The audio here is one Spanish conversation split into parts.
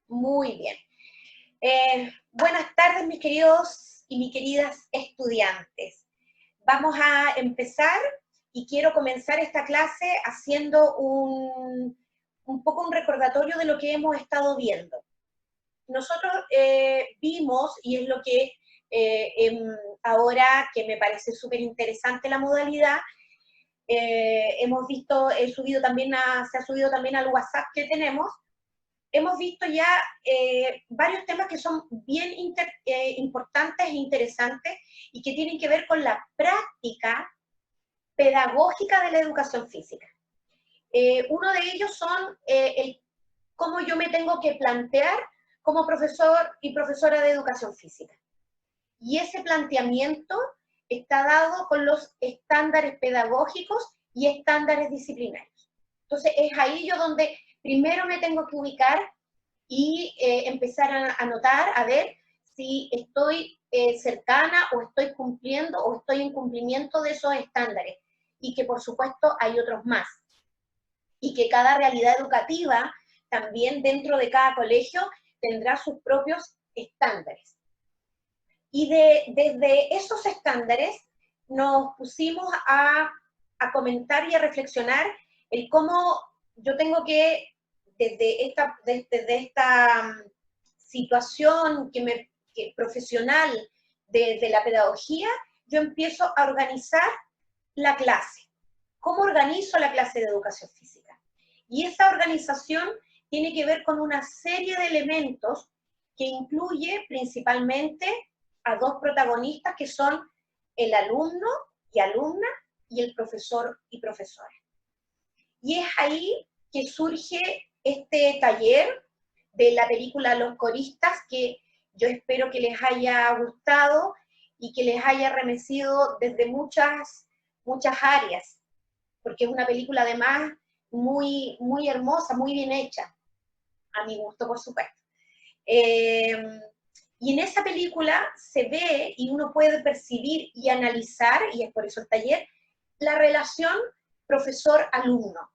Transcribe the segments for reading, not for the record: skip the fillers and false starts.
Muy bien. Buenas tardes, mis queridos y mis queridas estudiantes. Vamos a empezar y quiero comenzar esta clase haciendo un poco un recordatorio de lo que hemos estado viendo. Nosotros vimos, y es lo que ahora que me parece súper interesante la modalidad, hemos visto, se ha subido también al WhatsApp que tenemos. Hemos visto ya varios temas que son bien importantes e interesantes y que tienen que ver con la práctica pedagógica de la educación física. Uno de ellos son cómo yo me tengo que plantear como profesor y profesora de educación física. Y ese planteamiento está dado con los estándares pedagógicos y estándares disciplinarios. Entonces es ahí yo donde primero me tengo que ubicar y empezar a notar, a ver si estoy cercana o estoy cumpliendo o estoy en cumplimiento de esos estándares. Y que por supuesto hay otros más. Y que cada realidad educativa, también dentro de cada colegio, tendrá sus propios estándares. Y desde esos estándares nos pusimos a comentar y a reflexionar el cómo yo tengo que, desde esta situación profesional de la pedagogía, yo empiezo a organizar la clase. ¿Cómo organizo la clase de educación física? Y esa organización tiene que ver con una serie de elementos que incluye principalmente a dos protagonistas que son el alumno y alumna y el profesor y profesora. Y es ahí que surge este taller de la película Los Coristas, que yo espero que les haya gustado y que les haya remecido desde muchas áreas, porque es una película además muy, muy hermosa, muy bien hecha, a mi gusto, por supuesto. Y en esa película se ve y uno puede percibir y analizar, y es por eso el taller, la relación profesor-alumno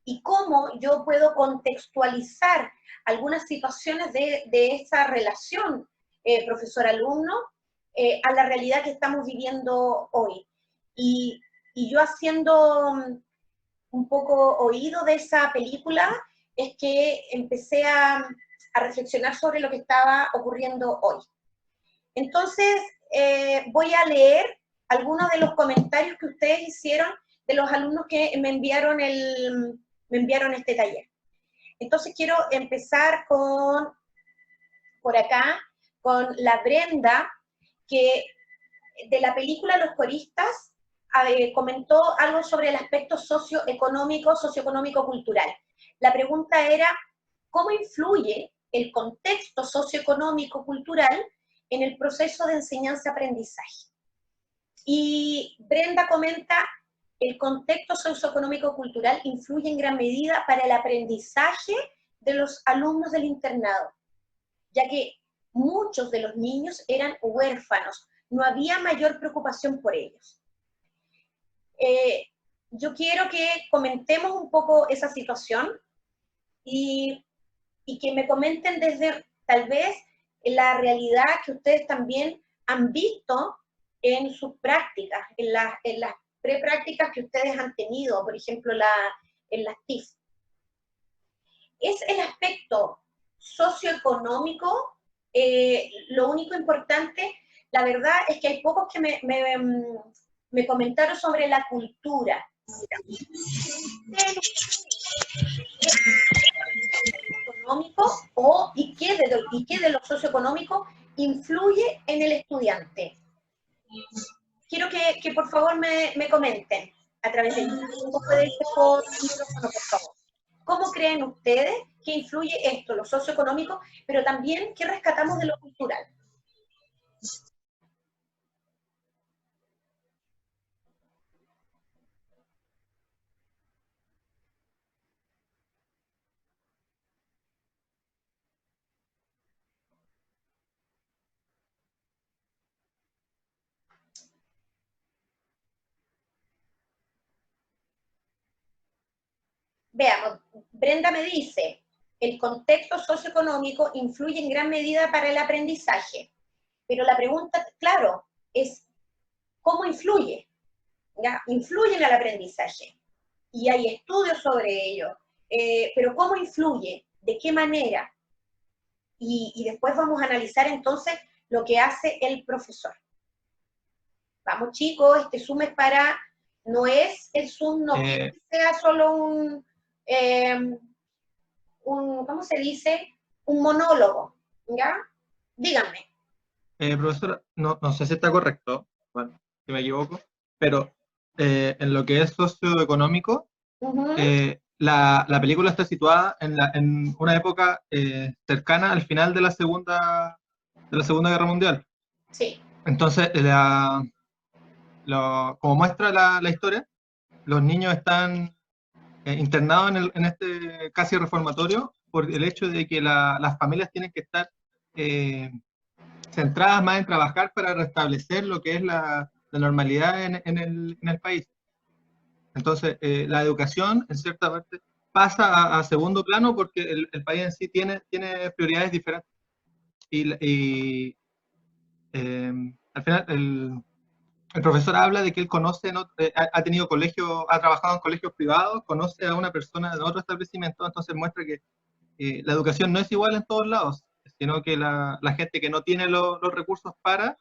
y cómo yo puedo contextualizar algunas situaciones de esa relación profesor-alumno a la realidad que estamos viviendo hoy. Y yo haciendo un poco oído de esa película es que empecé a reflexionar sobre lo que estaba ocurriendo hoy. Entonces, voy a leer algunos de los comentarios que ustedes hicieron de los alumnos que me enviaron este taller. Entonces, quiero empezar por acá, con la Brenda, que de la película Los Coristas comentó algo sobre el aspecto socioeconómico-cultural. La pregunta era, ¿cómo influye el contexto socioeconómico-cultural en el proceso de enseñanza-aprendizaje? Y Brenda comenta, el contexto socioeconómico-cultural influye en gran medida para el aprendizaje de los alumnos del internado, ya que muchos de los niños eran huérfanos, no había mayor preocupación por ellos. Yo quiero que comentemos un poco esa situación y que me comenten desde, tal vez, la realidad que ustedes también han visto en sus prácticas, en las preprácticas que ustedes han tenido, por ejemplo, en las TIF. Es el aspecto socioeconómico lo único importante. La verdad es que hay pocos que me comentaron sobre la cultura. Económico y qué de lo socioeconómico influye en el estudiante. Quiero que por favor me comenten a través del chat. ¿Cómo puede ir por micrófono, por favor? ¿Cómo creen ustedes que influye esto, lo socioeconómico, pero también qué rescatamos de lo cultural? Veamos, Brenda me dice, el contexto socioeconómico influye en gran medida para el aprendizaje. Pero la pregunta, claro, es ¿cómo influye? ¿Ya? Influye en el aprendizaje. Y hay estudios sobre ello. Pero ¿cómo influye? ¿De qué manera? Y después vamos a analizar entonces lo que hace el profesor. Vamos chicos, este Zoom es para, no es el Zoom, no quiero que sea solo ¿cómo se dice? Un monólogo, ¿ya? Díganme. Profesora, no sé si está correcto, bueno, si me equivoco, pero en lo que es socioeconómico, la película está situada en una época cercana al final de la Segunda Guerra Mundial. Sí. Entonces, como muestra la historia, los niños están internados en este casi reformatorio por el hecho de que las familias tienen que estar centradas más en trabajar para restablecer lo que es la normalidad en el país. Entonces, la educación, en cierta parte, pasa a segundo plano porque el país en sí tiene prioridades diferentes. Y al final, el profesor habla de que él conoce, ha tenido colegio, ha trabajado en colegios privados, conoce a una persona de otro establecimiento, entonces muestra que la educación no es igual en todos lados, sino que la gente que no tiene los recursos para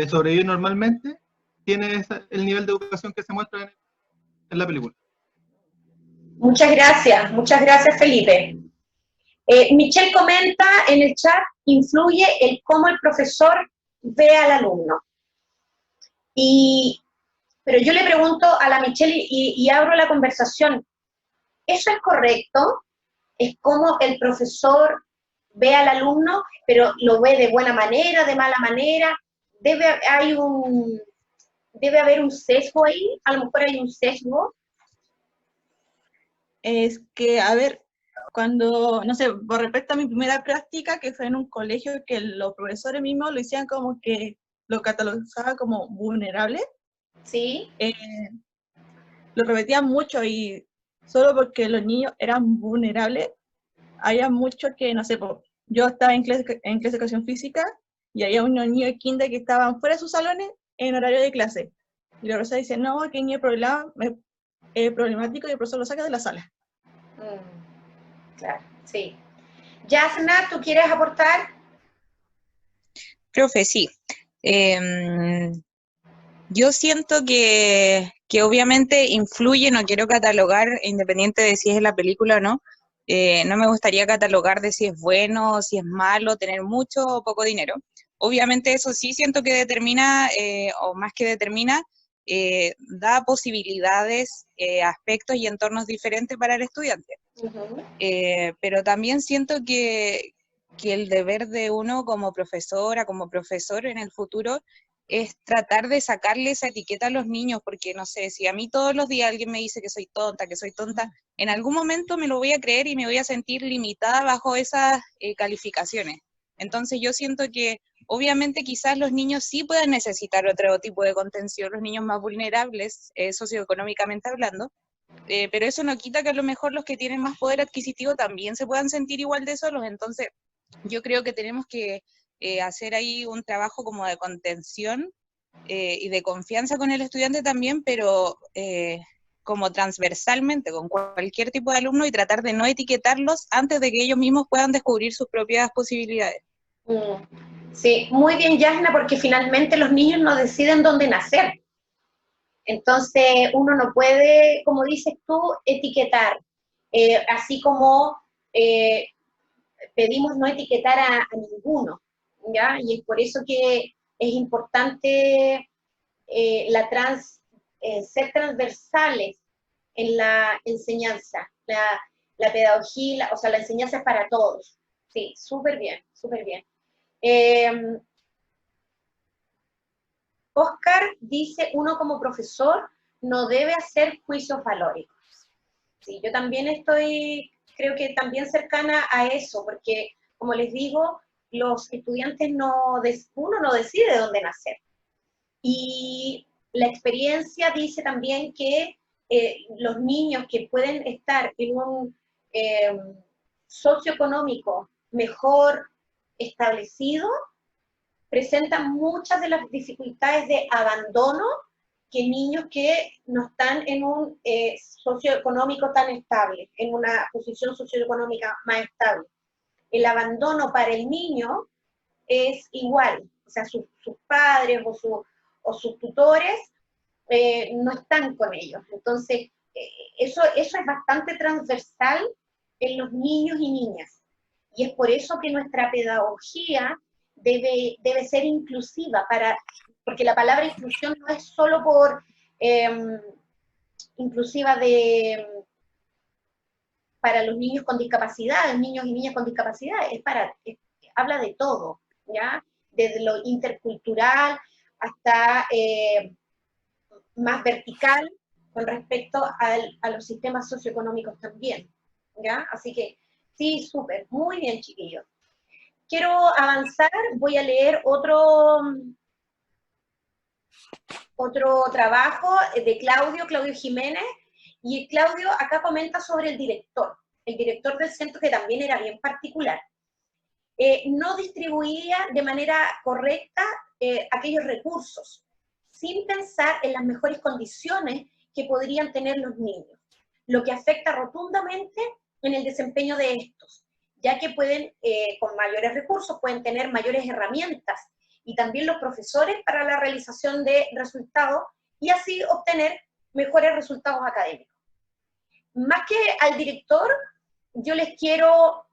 sobrevivir normalmente tiene el nivel de educación que se muestra en la película. Muchas gracias Felipe. Michelle comenta en el chat, influye el cómo el profesor ve al alumno. Pero yo le pregunto a la Michelle y abro la conversación, ¿eso es correcto? ¿Es cómo el profesor ve al alumno, pero lo ve de buena manera, de mala manera? Debe haber un sesgo ahí, a lo mejor hay un sesgo. Es que, a ver, cuando, no sé, por respecto a mi primera práctica, que fue en un colegio que los profesores mismos lo hacían como que lo catalogaban como vulnerable. Sí. Lo repetían mucho y solo porque los niños eran vulnerables, había mucho que, no sé, yo estaba en clase de educación física y había unos niños de kinder que estaban fuera de sus salones en horario de clase. Y la profesora dice, no, que niño problemático y el profesor lo saca de la sala. Claro, sí. Yasna, ¿tú quieres aportar? Profe, sí. Yo siento que obviamente influye, no quiero catalogar, independiente de si es la película o no, no me gustaría catalogar de si es bueno o si es malo, tener mucho o poco dinero. Obviamente eso sí siento que determina, o más que determina, da posibilidades, aspectos y entornos diferentes para el estudiante. Pero también siento que el deber de uno como profesora, como profesor en el futuro, es tratar de sacarle esa etiqueta a los niños, porque no sé, si a mí todos los días alguien me dice que soy tonta, en algún momento me lo voy a creer y me voy a sentir limitada bajo esas calificaciones. Entonces yo siento que obviamente quizás los niños sí pueden necesitar otro tipo de contención, los niños más vulnerables, socioeconómicamente hablando, pero eso no quita que a lo mejor los que tienen más poder adquisitivo también se puedan sentir igual de solos. Entonces yo creo que tenemos que hacer ahí un trabajo como de contención y de confianza con el estudiante también, pero como transversalmente con cualquier tipo de alumno y tratar de no etiquetarlos antes de que ellos mismos puedan descubrir sus propias posibilidades. Sí, muy bien, Yasna, porque finalmente los niños no deciden dónde nacer. Entonces, uno no puede, como dices tú, etiquetar, así como pedimos no etiquetar a ninguno, ¿ya? Y es por eso que es importante ser transversales en la enseñanza, la pedagogía, o sea, la enseñanza es para todos. Sí, súper bien, súper bien. Oscar dice, uno como profesor no debe hacer juicios valóricos. Sí, yo también creo que también cercana a eso, porque como les digo, los estudiantes uno no decide dónde nacer. Y la experiencia dice también que los niños que pueden estar socioeconómico mejor establecido presentan muchas de las dificultades de abandono que niños que no están en un socioeconómico tan estable, en una posición socioeconómica más estable. El abandono para el niño es igual, o sea, sus padres o sus tutores no están con ellos. Entonces, eso es bastante transversal en los niños y niñas. Y es por eso que nuestra pedagogía debe ser inclusiva, porque la palabra inclusión no es solo por inclusiva para los niños con discapacidad, niños y niñas con discapacidad, habla de todo, ¿ya? Desde lo intercultural hasta más vertical con respecto a los sistemas socioeconómicos también, ¿ya? Así que, sí, súper, muy bien, chiquillos. Quiero avanzar, voy a leer otro trabajo de Claudio Jiménez, y Claudio acá comenta sobre el director del centro, que también era bien particular. No distribuía de manera correcta aquellos recursos, sin pensar en las mejores condiciones que podrían tener los niños, lo que afecta rotundamente en el desempeño de estos, ya que pueden, con mayores recursos, pueden tener mayores herramientas, y también los profesores para la realización de resultados, y así obtener mejores resultados académicos. Más que al director, yo los quiero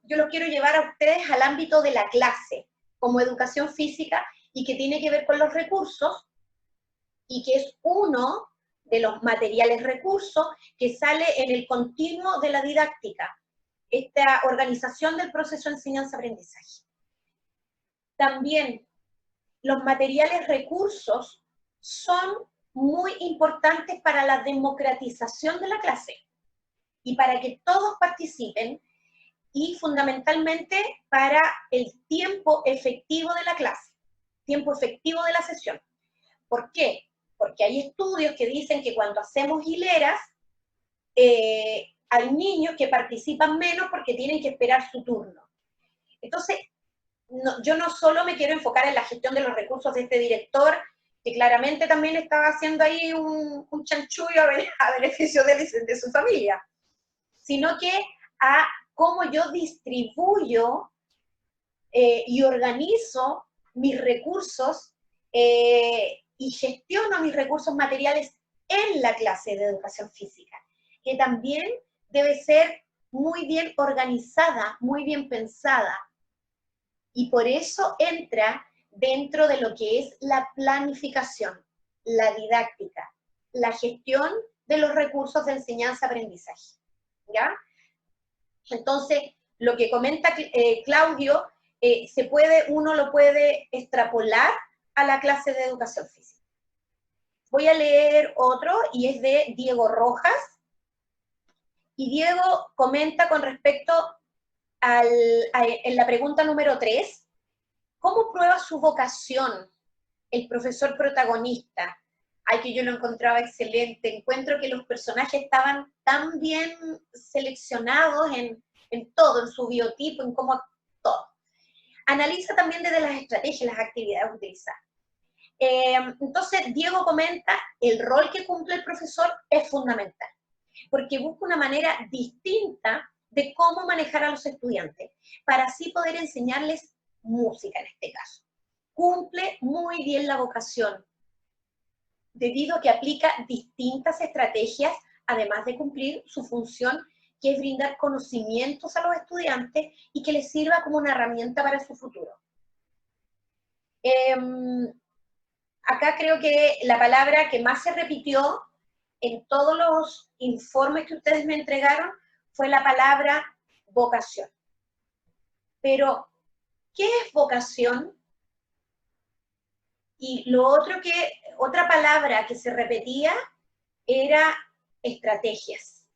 llevar a ustedes al ámbito de la clase, como educación física, y que tiene que ver con los recursos, y que es uno de los materiales recursos que sale en el continuo de la didáctica, esta organización del proceso de enseñanza-aprendizaje. También los materiales recursos son muy importantes para la democratización de la clase y para que todos participen, y fundamentalmente para el tiempo efectivo de la clase, tiempo efectivo de la sesión. ¿Por qué? Porque hay estudios que dicen que cuando hacemos hileras, hay niños que participan menos porque tienen que esperar su turno. Entonces, yo no solo me quiero enfocar en la gestión de los recursos de este director, que claramente también estaba haciendo ahí un chanchullo a beneficio de su familia, sino que a cómo yo distribuyo y organizo mis recursos y gestiono mis recursos materiales en la clase de educación física, que también debe ser muy bien organizada, muy bien pensada, y por eso entra dentro de lo que es la planificación, la didáctica, la gestión de los recursos de enseñanza-aprendizaje, ¿ya? Entonces, lo que comenta Claudio, uno lo puede extrapolar a la clase de educación física. Voy a leer otro, y es de Diego Rojas, y Diego comenta con respecto en la pregunta número 3, ¿cómo prueba su vocación el profesor protagonista? Ay, que yo lo encontraba excelente, encuentro que los personajes estaban tan bien seleccionados en todo, en su biotipo, en cómo todo. Analiza también desde las estrategias, las actividades utilizadas. Entonces, Diego comenta, el rol que cumple el profesor es fundamental, porque busca una manera distinta de cómo manejar a los estudiantes, para así poder enseñarles música en este caso. Cumple muy bien la vocación, debido a que aplica distintas estrategias, además de cumplir su función, que es brindar conocimientos a los estudiantes y que les sirva como una herramienta para su futuro. Acá creo que la palabra que más se repitió en todos los informes que ustedes me entregaron fue la palabra vocación. Pero, ¿qué es vocación? Y otra palabra que se repetía era estrategias.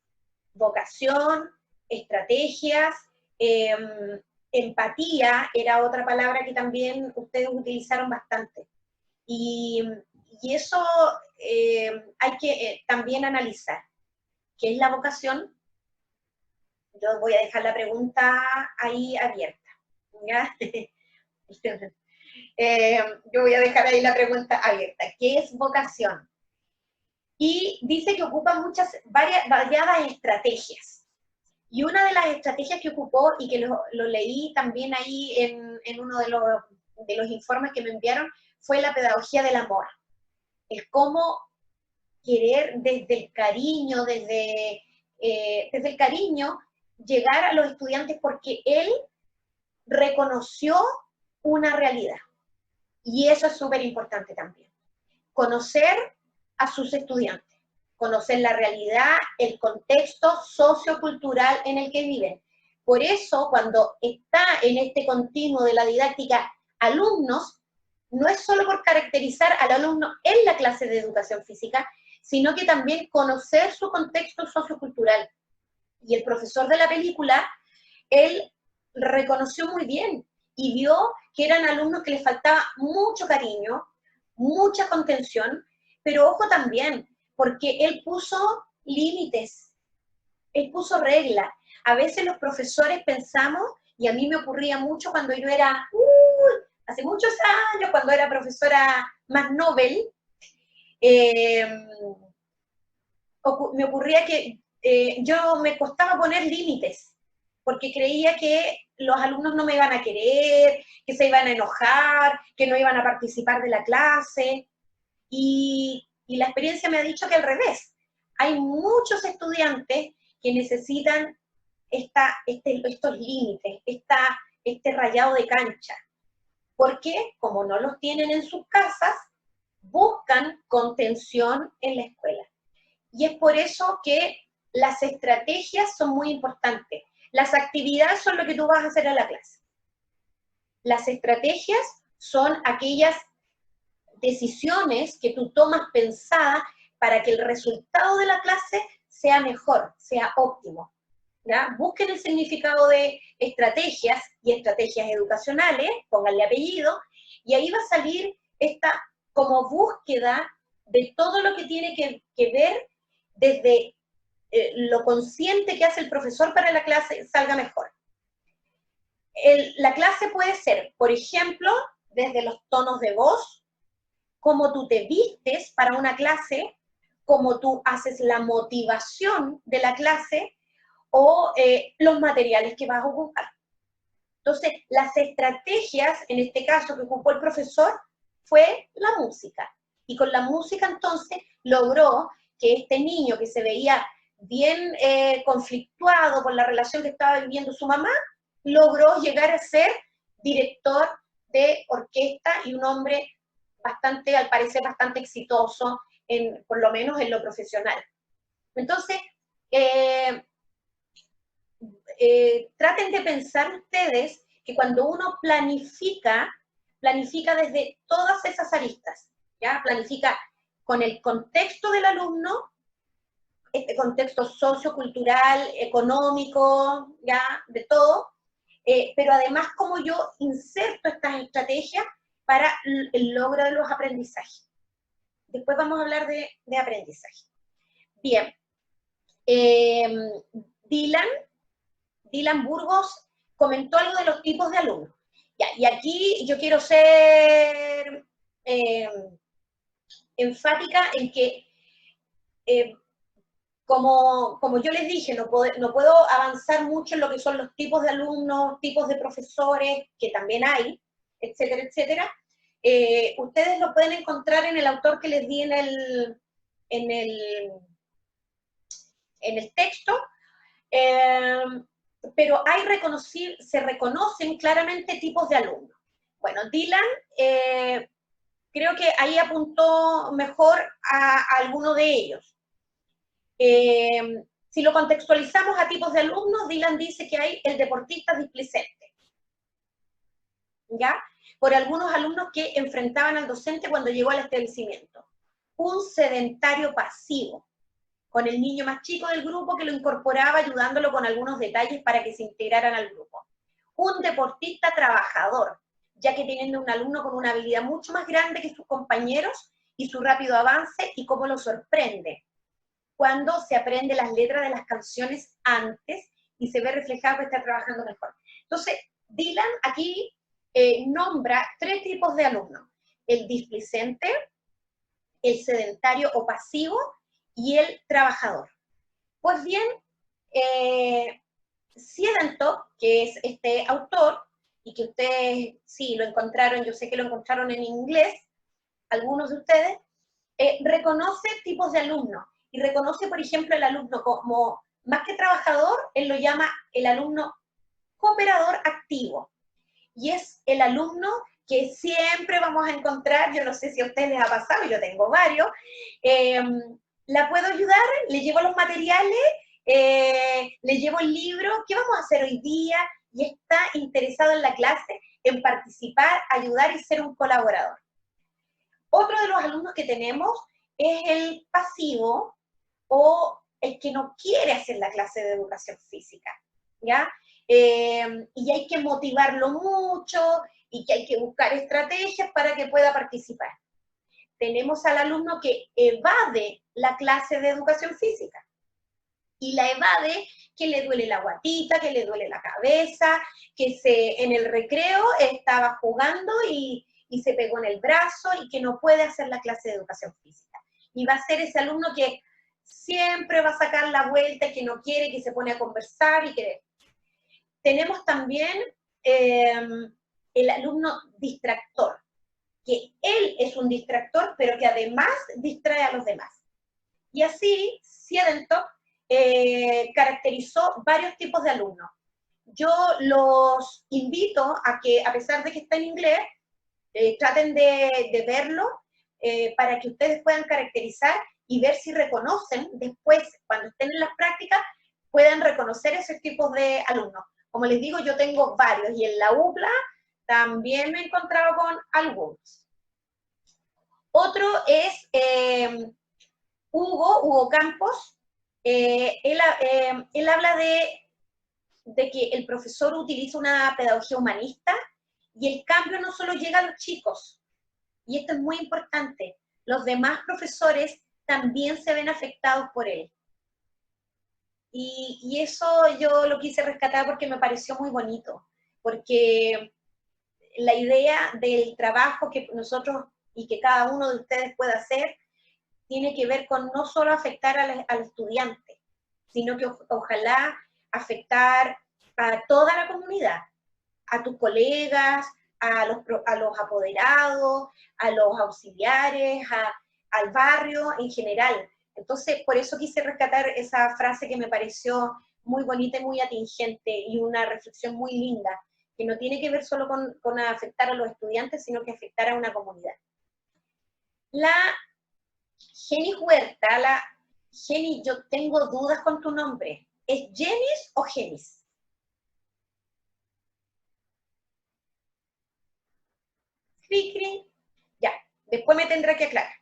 Vocación, estrategias, empatía era otra palabra que también ustedes utilizaron bastante. Y eso hay que también analizar. ¿Qué es la vocación? yo voy a dejar la pregunta ahí abierta, ¿ya? Yo voy a dejar ahí la pregunta abierta. ¿Qué es vocación? Y dice que ocupa variadas estrategias. Y una de las estrategias que ocupó, y que lo leí también ahí en uno de los informes que me enviaron, fue la pedagogía del amor. El cómo querer desde el cariño, desde el cariño, llegar a los estudiantes porque él reconoció una realidad. Y eso es súper importante también. Conocer a sus estudiantes, conocer la realidad, el contexto sociocultural en el que viven. Por eso, cuando está en este continuo de la didáctica alumnos, no es solo por caracterizar al alumno en la clase de educación física, sino que también conocer su contexto sociocultural. Y el profesor de la película, él reconoció muy bien y vio que eran alumnos que les faltaba mucho cariño, mucha contención, pero ojo también, porque él puso límites, él puso reglas. A veces los profesores pensamos, y a mí me ocurría mucho cuando yo era, hace muchos años, cuando era profesora más novel, me ocurría que yo me costaba poner límites, porque creía que los alumnos no me iban a querer, que se iban a enojar, que no iban a participar de la clase, y la experiencia me ha dicho que al revés. Hay muchos estudiantes que necesitan estos límites, este rayado de cancha, porque como no los tienen en sus casas, buscan contención en la escuela. Y es por eso que las estrategias son muy importantes. Las actividades son lo que tú vas a hacer en la clase. Las estrategias son aquellas decisiones que tú tomas pensadas para que el resultado de la clase sea mejor, sea óptimo. ¿Ya? Busquen el significado de estrategias y estrategias educacionales, pónganle apellido, y ahí va a salir esta como búsqueda de todo lo que tiene que ver desde lo consciente que hace el profesor para la clase salga mejor. La clase puede ser, por ejemplo, desde los tonos de voz, cómo tú te vistes para una clase, cómo tú haces la motivación de la clase, o los materiales que vas a ocupar. Entonces, las estrategias, en este caso que ocupó el profesor, fue la música. Y con la música, entonces, logró que este niño que se veía bien conflictuado por la relación que estaba viviendo su mamá, logró llegar a ser director de orquesta y un hombre bastante, al parecer, bastante exitoso, por lo menos en lo profesional. Entonces, traten de pensar ustedes que cuando uno planifica desde todas esas aristas, ¿ya? Planifica con el contexto del alumno, este contexto sociocultural, económico, ¿ya? De todo, pero además cómo yo inserto estas estrategias para el logro de los aprendizajes. Después vamos a hablar de aprendizaje. Bien. Dylan Burgos comentó algo de los tipos de alumnos. Ya, y aquí yo quiero ser enfática en que, como yo les dije, no puedo avanzar mucho en lo que son los tipos de alumnos, tipos de profesores, que también hay, etcétera, etcétera. Ustedes lo pueden encontrar en el autor que les di en el texto, pero se reconocen claramente tipos de alumnos. Bueno, Dylan creo que ahí apuntó mejor a alguno de ellos. Si lo contextualizamos a tipos de alumnos, Dylan dice que hay el deportista displicente, ¿ya? Por algunos alumnos que enfrentaban al docente cuando llegó al establecimiento. Un sedentario pasivo, con el niño más chico del grupo que lo incorporaba ayudándolo con algunos detalles para que se integraran al grupo. Un deportista trabajador, ya que teniendo un alumno con una habilidad mucho más grande que sus compañeros y su rápido avance y cómo lo sorprende cuando se aprende las letras de las canciones antes y se ve reflejado que está trabajando mejor. Entonces, Dylan aquí nombra 3 tipos de alumnos: el displicente, el sedentario o pasivo y el trabajador. Pues bien, Siedentop, que es este autor, y que ustedes sí lo encontraron, yo sé que lo encontraron en inglés, algunos de ustedes, reconoce tipos de alumnos, y reconoce, por ejemplo, el alumno como, más que trabajador, él lo llama el alumno cooperador activo, y es el alumno que siempre vamos a encontrar, yo no sé si a ustedes les ha pasado, yo tengo varios, la puedo ayudar, le llevo los materiales, le llevo el libro, ¿qué vamos a hacer hoy día? Y está interesado en la clase, en participar, ayudar y ser un colaborador. Otro de los alumnos que tenemos es el pasivo, o el que no quiere hacer la clase de educación física, ¿ya? Y hay que motivarlo mucho, y que hay que buscar estrategias para que pueda participar. Tenemos al alumno que evade la clase de educación física, y la evade que le duele la guatita, que le duele la cabeza, que en el recreo estaba jugando y se pegó en el brazo, y que no puede hacer la clase de educación física. Y va a ser ese alumno que siempre va a sacar la vuelta, que no quiere, que se pone a conversar y que... Tenemos también el alumno distractor, que él es un distractor, pero que además distrae a los demás. Y así, Siedentop caracterizó varios tipos de alumnos. Yo los invito a que, a pesar de que está en inglés, traten de verlo para que ustedes puedan caracterizar y ver si reconocen después, cuando estén en las prácticas, puedan reconocer esos tipos de alumnos. Como les digo, yo tengo varios, y en la UPLA también me he encontrado con algunos. Otro es Hugo Campos. Él habla de que el profesor utiliza una pedagogía humanista, y el cambio no solo llega a los chicos, y esto es muy importante, los demás profesores también se ven afectados por él. Y eso yo lo quise rescatar porque me pareció muy bonito, porque la idea del trabajo que nosotros y que cada uno de ustedes pueda hacer tiene que ver con no solo afectar al estudiante, sino que ojalá afectar a toda la comunidad, a tus colegas, a los apoderados, a los auxiliares, al barrio en general. Entonces, por eso quise rescatar esa frase que me pareció muy bonita y muy atingente, y una reflexión muy linda, que no tiene que ver solo con afectar a los estudiantes, sino que afectar a una comunidad. La Jenny Huerta, Jenny, yo tengo dudas con tu nombre. ¿Es Jenis o Genis? Ya, después me tendrá que aclarar.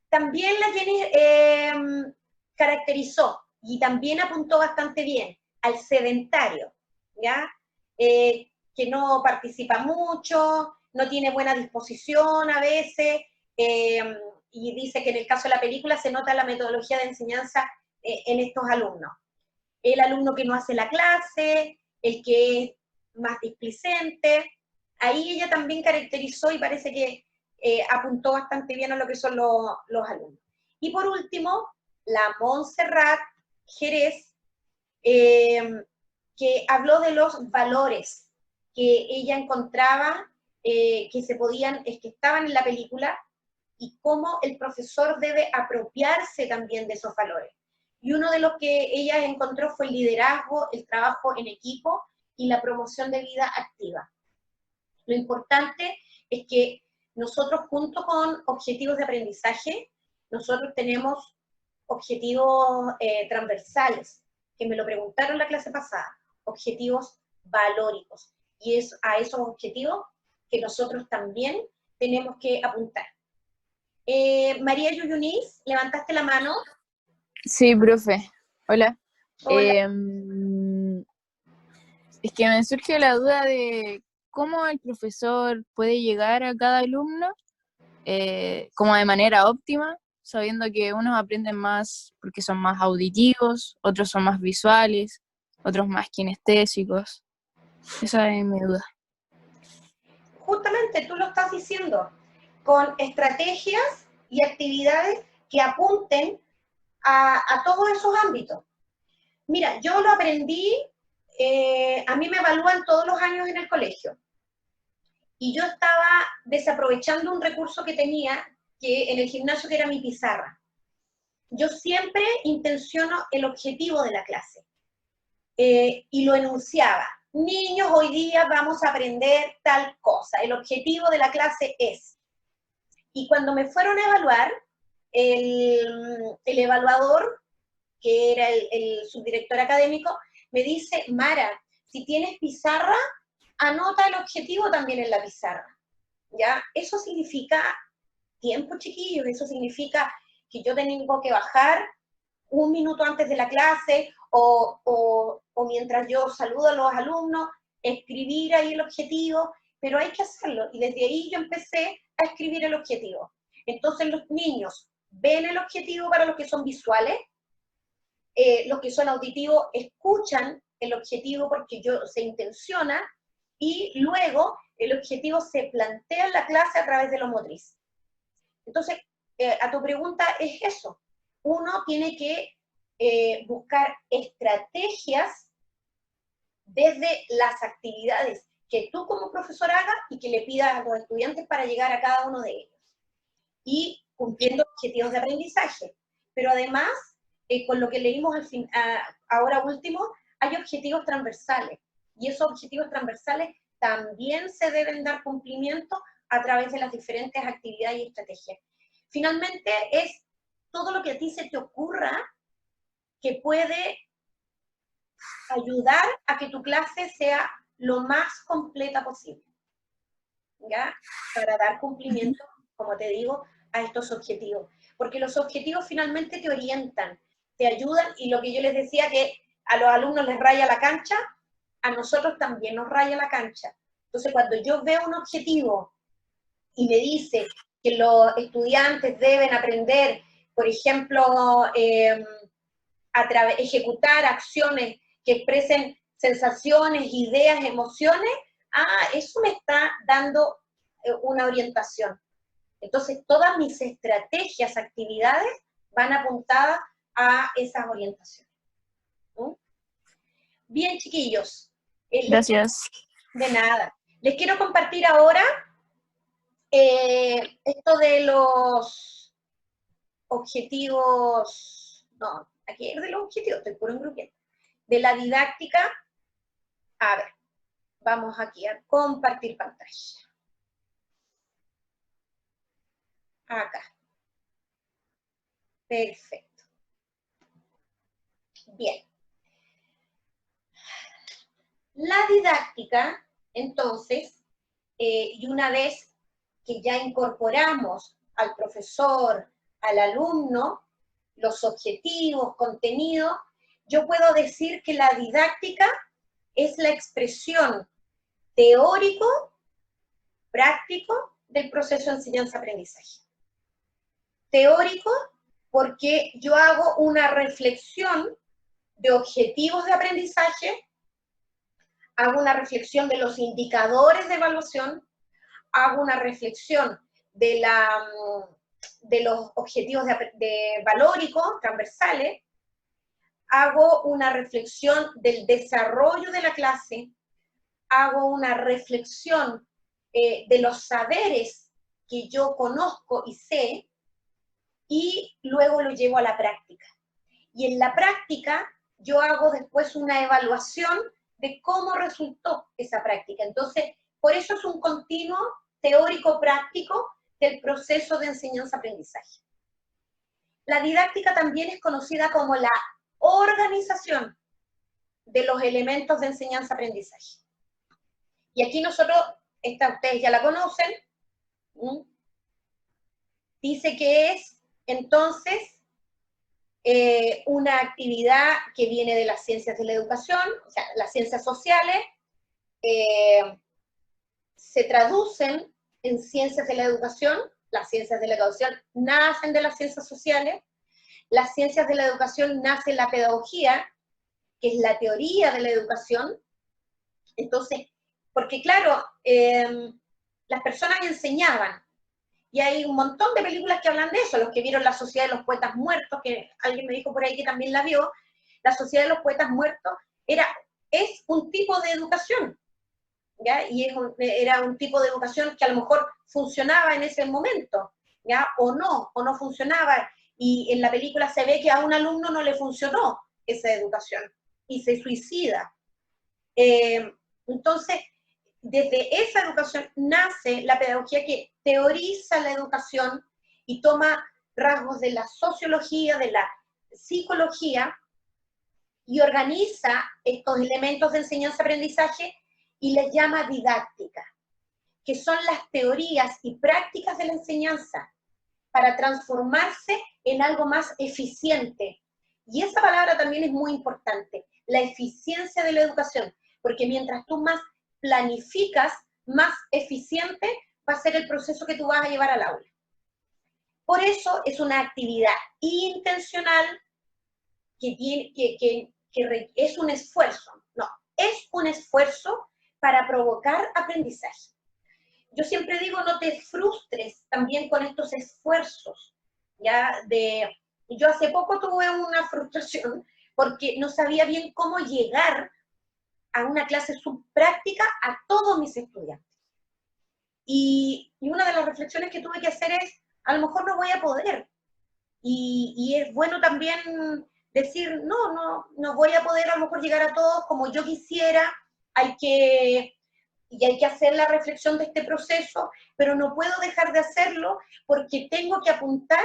También la Jenny caracterizó y también apuntó bastante bien al sedentario, ¿ya? Que no participa mucho, no tiene buena disposición a veces, y dice que en el caso de la película se nota la metodología de enseñanza en estos alumnos. El alumno que no hace la clase, el que es más displicente. Ahí ella también caracterizó y parece que apuntó bastante bien a lo que son los alumnos. Y por último, la Montserrat Jerez, que habló de los valores que ella encontraba que estaban en la película, y cómo el profesor debe apropiarse también de esos valores. Y uno de los que ella encontró fue el liderazgo, el trabajo en equipo y la promoción de vida activa. Lo importante es que nosotros, junto con objetivos de aprendizaje, nosotros tenemos objetivos transversales, que me lo preguntaron la clase pasada, objetivos valóricos. Y es a esos objetivos que nosotros también tenemos que apuntar. María Yuyunis, levantaste la mano. Sí, profe. Hola. Hola. Es que me surge la duda de cómo el profesor puede llegar a cada alumno como de manera óptima, sabiendo que unos aprenden más porque son más auditivos, otros son más visuales, otros más kinestésicos? Esa es mi duda. Justamente tú lo estás diciendo, con estrategias y actividades que apunten a todos esos ámbitos. Mira, yo lo aprendí, a mí me evalúan todos los años en el colegio, y yo estaba desaprovechando un recurso que tenía que en el gimnasio, que era mi pizarra. Yo siempre intenciono el objetivo de la clase, y lo enunciaba. Niños, hoy día vamos a aprender tal cosa, el objetivo de la clase es. Y cuando me fueron a evaluar, el evaluador, que era el subdirector académico, me dice: Mara, si tienes pizarra, anota el objetivo también en la pizarra, ¿ya? Eso significa tiempo, chiquillos, eso significa que yo tengo que bajar un minuto antes de la clase, o mientras yo saludo a los alumnos, escribir ahí el objetivo, pero hay que hacerlo, y desde ahí yo empecé a escribir el objetivo. Entonces los niños ven el objetivo para los que son visuales, los que son auditivos escuchan el objetivo porque se intenciona, y luego el objetivo se plantea en la clase a través de lo motriz. Entonces, a tu pregunta es eso. Uno tiene que buscar estrategias desde las actividades que tú como profesor hagas y que le pidas a los estudiantes para llegar a cada uno de ellos. Y cumpliendo objetivos de aprendizaje. Pero además, con lo que leímos ahora último, hay objetivos transversales. Y esos objetivos transversales también se deben dar cumplimiento a través de las diferentes actividades y estrategias. Finalmente, es todo lo que a ti se te ocurra que puede ayudar a que tu clase sea lo más completa posible, ¿ya? Para dar cumplimiento, como te digo, a estos objetivos. Porque los objetivos finalmente te orientan, te ayudan, y lo que yo les decía, que a los alumnos les raya la cancha, a nosotros también nos raya la cancha. Entonces, cuando yo veo un objetivo y me dice que los estudiantes deben aprender, por ejemplo, ejecutar acciones que expresen sensaciones, ideas, emociones, eso me está dando una orientación. Entonces, todas mis estrategias, actividades, van apuntadas a esas orientaciones. ¿Mm? Bien, chiquillos. Gracias. De nada. Les quiero compartir ahora esto de los objetivos, no, aquí es de los objetivos, estoy puro en grupito, de la didáctica. A ver, vamos aquí a compartir pantalla. Acá. Perfecto. Bien. La didáctica, entonces, y una vez que ya incorporamos al profesor, al alumno, los objetivos, contenido, yo puedo decir que la didáctica es la expresión teórico, práctico del proceso de enseñanza-aprendizaje. Teórico, porque yo hago una reflexión de objetivos de aprendizaje, hago una reflexión de los indicadores de evaluación, hago una reflexión de los objetivos de valórico, transversales, hago una reflexión del desarrollo de la clase, hago una reflexión de los saberes que yo conozco y sé, y luego lo llevo a la práctica. Y en la práctica yo hago después una evaluación de cómo resultó esa práctica. Entonces, por eso es un continuo teórico-práctico del proceso de enseñanza-aprendizaje. La didáctica también es conocida como la organización de los elementos de enseñanza-aprendizaje. Y aquí nosotros, esta ustedes ya la conocen, dice que es, entonces, una actividad que viene de las ciencias de la educación, o sea, las ciencias sociales, se traducen en ciencias de la educación, Las ciencias de la educación nacen de las ciencias sociales, las ciencias de la educación nace en la pedagogía, que es la teoría de la educación. Entonces, porque claro, las personas enseñaban, y hay un montón de películas que hablan de eso, los que vieron La Sociedad de los Poetas Muertos, que alguien me dijo por ahí que también la vio, La Sociedad de los Poetas Muertos es un tipo de educación, ¿ya? Y era un tipo de educación que a lo mejor funcionaba en ese momento, ¿ya? O no funcionaba, y en la película se ve que a un alumno no le funcionó esa educación, y se suicida. Entonces, desde esa educación nace la pedagogía que teoriza la educación y toma rasgos de la sociología, de la psicología, y organiza estos elementos de enseñanza-aprendizaje y les llama didáctica, que son las teorías y prácticas de la enseñanza para transformarse en algo más eficiente. Y esa palabra también es muy importante, la eficiencia de la educación, porque mientras tú más planificas, más eficiente va a ser el proceso que tú vas a llevar al aula. Por eso es una actividad intencional que es un esfuerzo, no, es un esfuerzo para provocar aprendizaje. Yo siempre digo, no te frustres también con estos esfuerzos, ¿ya? Yo hace poco tuve una frustración porque no sabía bien cómo llegar a una clase subpráctica a todos mis estudiantes. Y una de las reflexiones que tuve que hacer es, a lo mejor no voy a poder. Y es bueno también decir, no voy a poder a lo mejor llegar a todos como yo quisiera, hay que hacer la reflexión de este proceso, pero no puedo dejar de hacerlo porque tengo que apuntar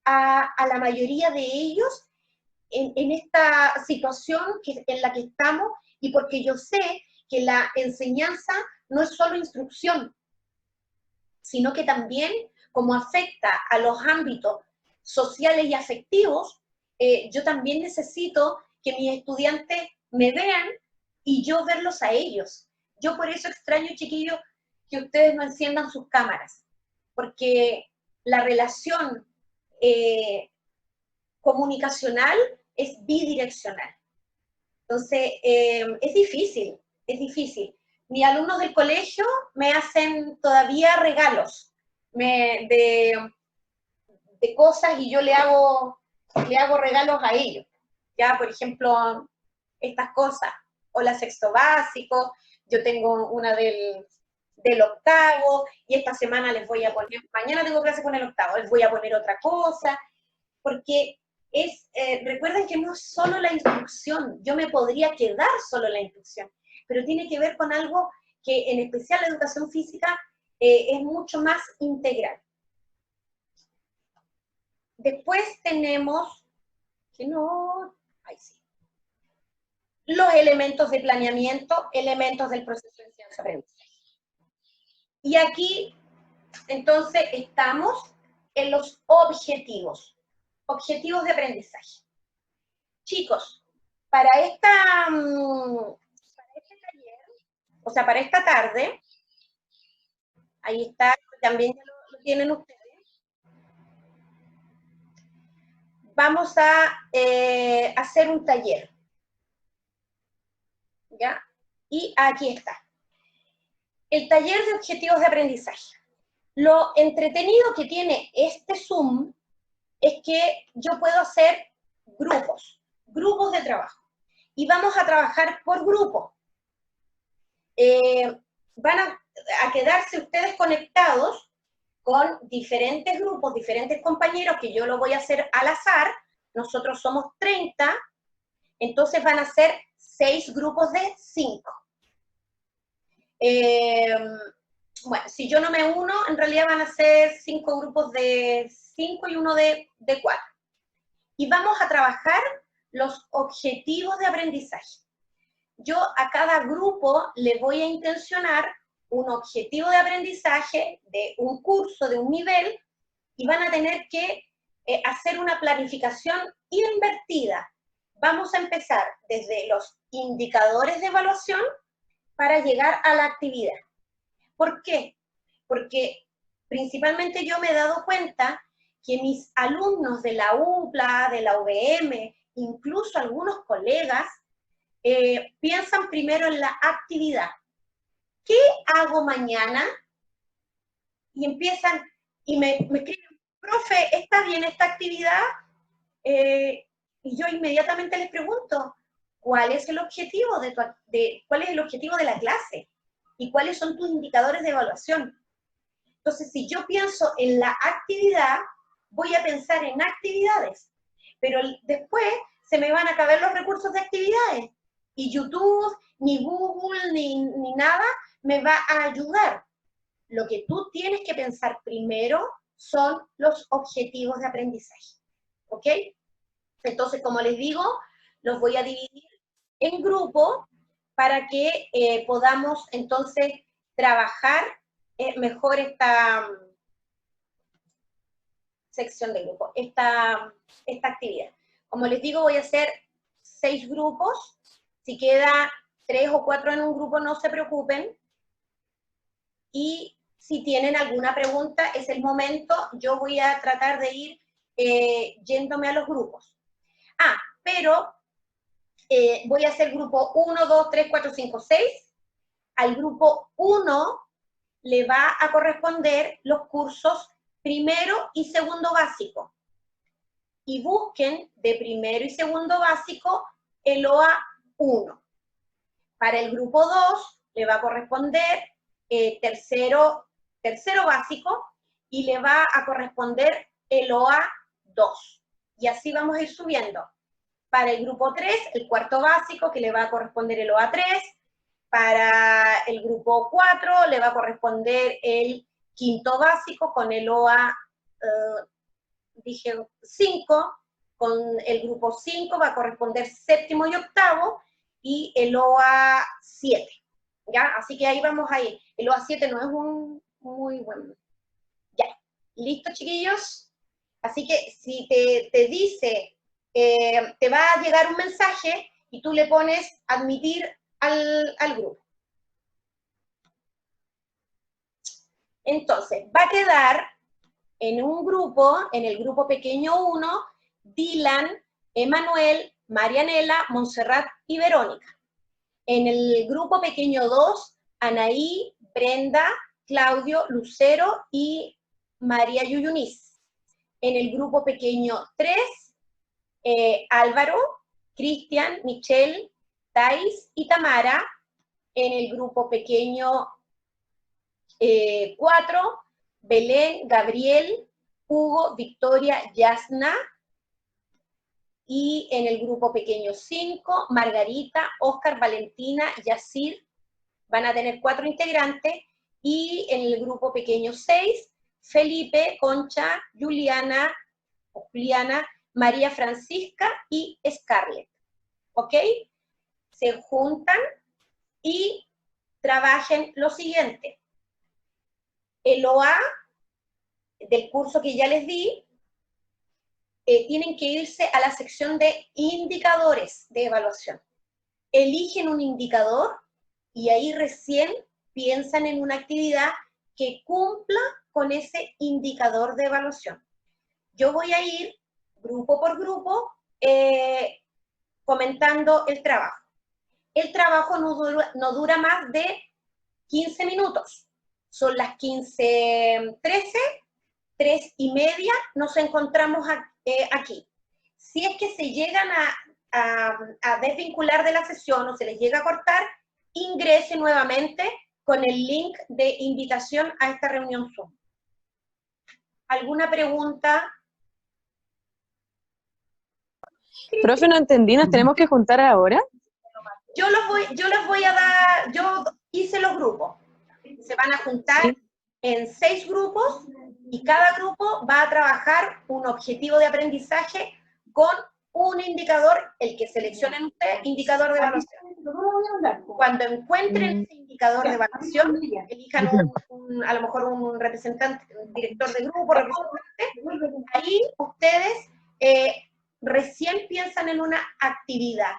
a la mayoría de ellos en esta situación en la que estamos, y porque yo sé que la enseñanza no es solo instrucción, sino que también, como afecta a los ámbitos sociales y afectivos, yo también necesito que mis estudiantes me vean y yo verlos a ellos. Yo por eso extraño, chiquillos, que ustedes no enciendan sus cámaras, porque la relación comunicacional es bidireccional. Entonces, es difícil, es difícil. Mis alumnos del colegio me hacen todavía regalos de cosas y yo le hago regalos a ellos. Ya, por ejemplo, estas cosas, hola sexto básico, yo tengo una del octavo, y esta semana les voy a poner, mañana tengo clase con el octavo, les voy a poner otra cosa, porque recuerden que no es solo la instrucción, yo me podría quedar solo en la instrucción, pero tiene que ver con algo que en especial la educación física es mucho más integral. Después tenemos, los elementos de planeamiento, elementos del proceso de enseñanza-aprendizaje. Y aquí, entonces, estamos en los objetivos de aprendizaje. Chicos, para este taller, o sea, para esta tarde, ahí está, también ya lo tienen ustedes, vamos a hacer un taller, ¿ya? Y aquí está. El taller de objetivos de aprendizaje. Lo entretenido que tiene este Zoom es que yo puedo hacer grupos de trabajo. Y vamos a trabajar por grupo. Van a quedarse ustedes conectados con diferentes grupos, diferentes compañeros, que yo lo voy a hacer al azar. Nosotros somos 30, entonces van a ser 6 grupos de 5. Bueno, si yo no me uno, en realidad van a ser 5 grupos de 5 y uno de 4. Y vamos a trabajar los objetivos de aprendizaje. Yo a cada grupo le voy a intencionar un objetivo de aprendizaje de un curso, de un nivel, y van a tener que hacer una planificación invertida. Vamos a empezar desde los indicadores de evaluación para llegar a la actividad. ¿Por qué? Porque principalmente yo me he dado cuenta que mis alumnos de la UPLA, de la UVM, incluso algunos colegas, piensan primero en la actividad. ¿Qué hago mañana? Y empiezan, y me escriben, profe, ¿está bien esta actividad? Y yo inmediatamente les pregunto, ¿cuál es el objetivo cuál es el objetivo de la clase? ¿Y cuáles son tus indicadores de evaluación? Entonces, si yo pienso en la actividad, voy a pensar en actividades, pero después se me van a acabar los recursos de actividades, y YouTube, ni Google, ni nada me va a ayudar. Lo que tú tienes que pensar primero son los objetivos de aprendizaje, ¿ok? Entonces, como les digo, los voy a dividir en grupos para que podamos entonces trabajar mejor esta sección de grupo, esta actividad. Como les digo, voy a hacer 6 grupos. Si queda 3 o 4 en un grupo, no se preocupen. Y si tienen alguna pregunta, es el momento. Yo voy a tratar de ir yéndome a los grupos. Pero voy a hacer grupo 1, 2, 3, 4, 5, 6. Al grupo 1 le va a corresponder los cursos primero y segundo básico. Y busquen de primero y segundo básico el OA 1. Para el grupo 2 le va a corresponder tercero básico y le va a corresponder el OA 2. Y así vamos a ir subiendo. Para el grupo 3, el cuarto básico, que le va a corresponder el OA 3. Para el grupo 4 le va a corresponder el quinto básico con el OA 5. Con el grupo 5 va a corresponder séptimo y octavo, y el OA 7. ¿Ya? Así que ahí vamos a ir. El OA 7 no es un muy buen. Ya. ¿Listo, chiquillos? Así que si te dice, te va a llegar un mensaje y tú le pones admitir al grupo. Entonces, va a quedar en un grupo, en el grupo pequeño 1, Dylan, Emanuel, Marianela, Montserrat y Verónica. En el grupo pequeño 2, Anaí, Brenda, Claudio, Lucero y María Yuyunis. En el grupo pequeño 3, Álvaro, Cristian, Michelle, Thais y Tamara. En el grupo pequeño 4, Belén, Gabriel, Hugo, Victoria, Yasna. Y en el grupo pequeño 5, Margarita, Oscar, Valentina, Yacir, van a tener 4 integrantes. Y en el grupo pequeño 6, Felipe, Concha, Juliana, María Francisca y Scarlett. ¿Ok? Se juntan y trabajen lo siguiente. El OA del curso que ya les di, tienen que irse a la sección de indicadores de evaluación. Eligen un indicador y ahí recién piensan en una actividad que cumpla con ese indicador de evaluación. Yo voy a ir grupo por grupo comentando el trabajo. El trabajo no dura más de 15 minutos. Son las 15:13, 3:30, nos encontramos aquí. Si es que se llegan a desvincular de la sesión o se les llega a cortar, ingrese nuevamente con el link de invitación a esta reunión Zoom. ¿Alguna pregunta? Profe, no entendí, ¿nos tenemos que juntar ahora? Yo les voy a dar, yo hice los grupos. Se van a juntar en 6 grupos y cada grupo va a trabajar un objetivo de aprendizaje con un indicador, el que seleccionen ustedes, indicador de evaluación. Cuando encuentren ese indicador de evaluación, elijan a lo mejor un representante, un director de grupo, representante, ahí ustedes recién piensan en una actividad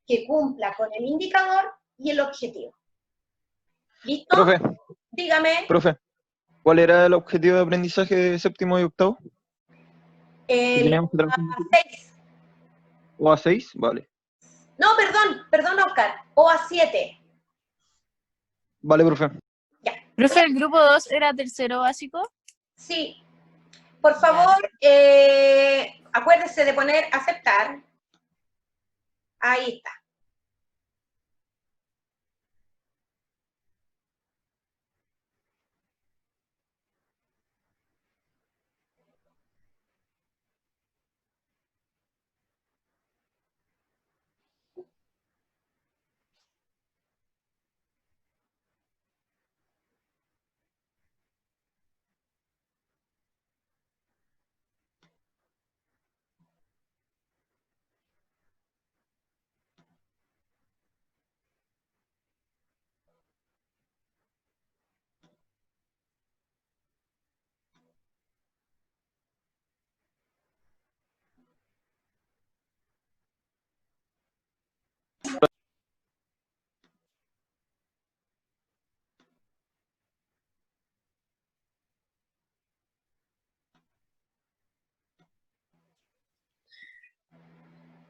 que cumpla con el indicador y el objetivo. ¿Listo? Profe, Dígame. profe, ¿Cuál era el objetivo de aprendizaje de séptimo y octavo? ¿Que El teníamos que trabajar? 6. ¿O a 6? Vale. No, perdón, Oscar. O a 7. Vale, profe. Ya. Profe, ¿el grupo 2 era tercero básico? Sí. Por favor, acuérdese de poner aceptar. Ahí está.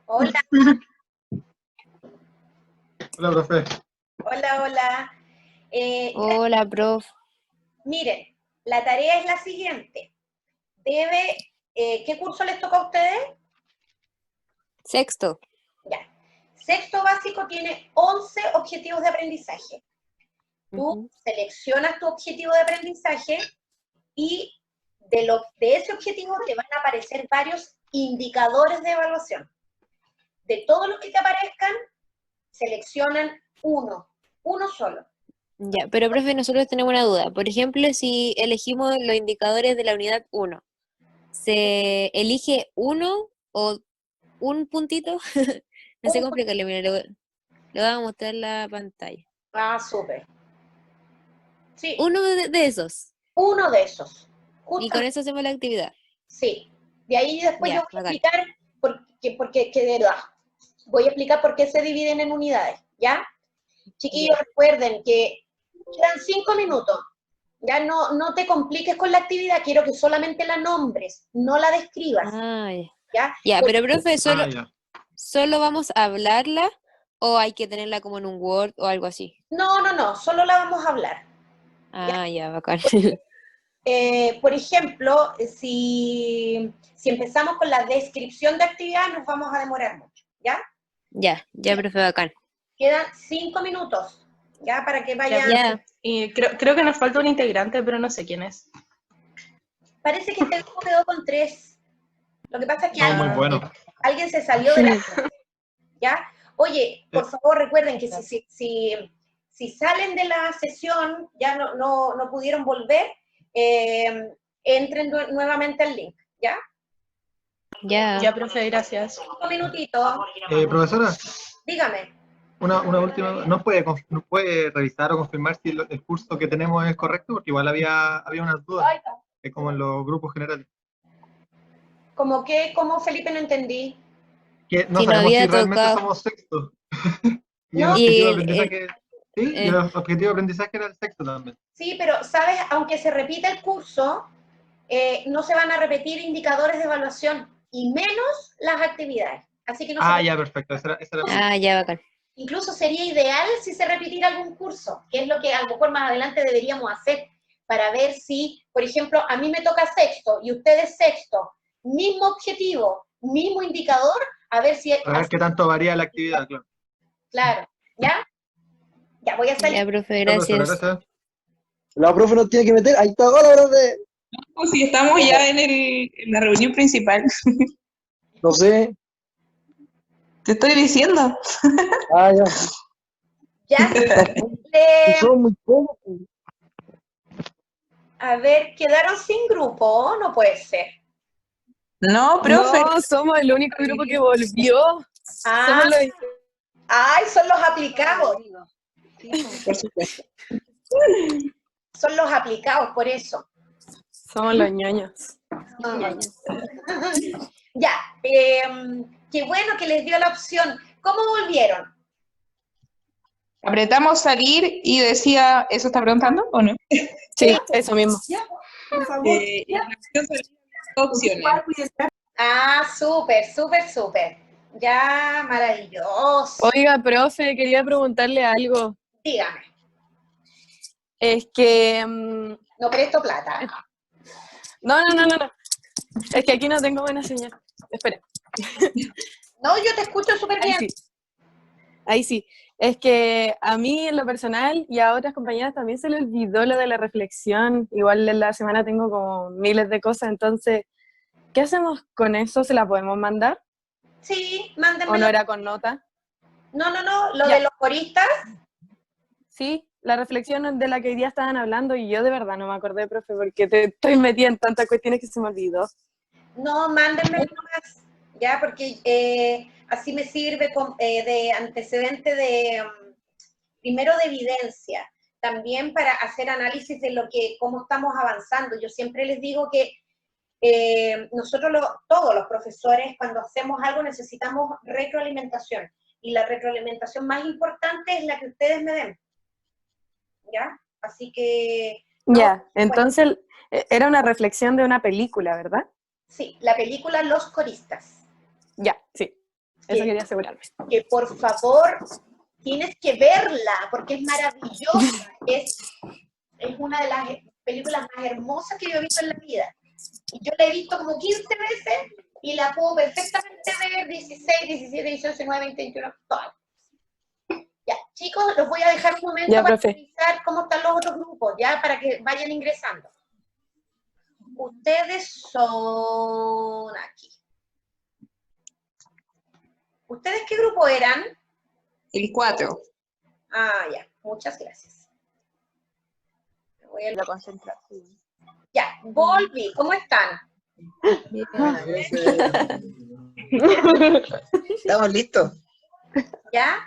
Hola, Hola, profe. hola. Hola, prof. Miren, la tarea es la siguiente. ¿Qué curso les toca a ustedes? Sexto. Ya. Sexto básico tiene 11 objetivos de aprendizaje. Tú seleccionas tu objetivo de aprendizaje y de ese objetivo te van a aparecer varios indicadores de evaluación. De todos los que te aparezcan, seleccionan uno solo. Ya, pero profe, nosotros tenemos una duda. Por ejemplo, si elegimos los indicadores de la unidad 1, ¿se elige uno o un puntito? No sé cómo explicarle, mira, le voy a mostrar la pantalla. Ah, súper. Sí, Uno de esos. uno de esos. Y con Justamente, eso hacemos la actividad. sí. De ahí después Ya, yo voy a bacán. explicar voy a explicar por qué se dividen en unidades, ¿ya? Chiquillos, recuerden que quedan 5 minutos. Ya no te compliques con la actividad, quiero que solamente la nombres, no la describas, Ah, ya. ¿ya? Ya, pero profe, Ah, ya. ¿solo vamos a hablarla o hay que tenerla como en un Word o algo así? No, solo la vamos a hablar. Ah, ya, bacán. Por ejemplo, si empezamos con la descripción de actividad, nos vamos a demorar mucho, ¿ya? Ya, profe, bacán. Quedan 5 minutos, ¿ya? Para que vayan... Ya. Y creo que nos falta un integrante, pero no sé quién es. Parece que este grupo quedó con 3. Lo que pasa es que No, muy bueno. alguien se salió de la clase, ¿ya? Oye, por favor, recuerden que si salen de la sesión, ya no pudieron volver, entren nuevamente al link, ¿ya? Ya, profe, gracias. 5 minutitos, Profesora, dígame. una última, ¿no puede revisar o confirmar si el curso que tenemos es correcto? Porque igual había unas dudas, como en los grupos generales. ¿Cómo, Felipe, no entendí? Que no Si no sabemos si había realmente tocado. somos sexto. Y No. el objetivo de Y aprendizaje, sí, y el objetivo de aprendizaje era el sexto también. Sí, pero, ¿sabes? Aunque se repita el curso, no se van a repetir indicadores de evaluación, y menos las actividades. Así que no se Ya, perfecto. Esa era Ah, ya, bacán. Incluso sería ideal si se repitiera algún curso, que es lo que a lo mejor más adelante deberíamos hacer, para ver si, por ejemplo, a mí me toca sexto y ustedes sexto, mismo objetivo, mismo indicador, a ver si... A ver qué tanto varía la actividad, claro. Claro, ¿ya? Ya voy a salir. Ya, profe, Ya, profesora, gracias. gracias. La profe nos tiene que meter. Ahí está, hola, profe. Pues si estamos ya en la reunión principal. No sé. Te estoy diciendo. Ah, ya. Ya, Son muy pocos. a ver, quedaron sin grupo, no puede ser. No, profe. No, somos el único grupo que volvió. Ah, Somos los... ay, son los aplicados, Por supuesto. son los aplicados, por eso. Somos los ñoños. Ya, qué bueno que les dio la opción. ¿Cómo volvieron? Apretamos salir y decía, ¿eso está preguntando o no? Sí, eso mismo. Por favor. Y en la opción salir, opciones. Ah, súper, súper, súper. Ya, maravilloso. Oiga, profe, quería preguntarle algo. Dígame, Es que... no presto plata. No. Es que aquí no tengo buena señal. Espera. No, yo te escucho súper Ahí bien. sí. Ahí sí. Es que a mí en lo personal y a otras compañeras también se le olvidó lo de la reflexión. Igual en la semana tengo como miles de cosas, entonces, ¿qué hacemos con eso? ¿Se la podemos mandar? Sí, ¿O no mándenmelo. era con nota? No, lo Ya. de los coristas. Sí, la reflexión de la que hoy día estaban hablando y yo de verdad no me acordé, profe, porque estoy metida en tantas cuestiones que se me olvidó. No, mándenmelo nomás, ya, porque así me sirve de antecedente de, primero de evidencia, también para hacer análisis de cómo estamos avanzando. Yo siempre les digo que nosotros todos los profesores, cuando hacemos algo, necesitamos retroalimentación, y la retroalimentación más importante es la que ustedes me den, ¿ya? Así que... Ya, entonces era una reflexión de una película, ¿verdad? Sí, la película Los Coristas. Ya, sí. Eso quería asegurarme. Que por favor tienes que verla, porque es maravillosa. Es una de las películas más hermosas que yo he visto en la vida. Y yo la he visto como 15 veces y la puedo perfectamente ver 16, 17, 18, 19, 20, 21, todas. Ya, chicos, los voy a dejar un momento Ya, para profe. revisar cómo están los otros grupos, ya, para que vayan ingresando. Ustedes son aquí. ¿Ustedes qué grupo eran? El 4. Ah, ya, muchas gracias. Me voy a... La concentración. Ya, volví, ¿cómo están? Estamos listos. ¿Ya?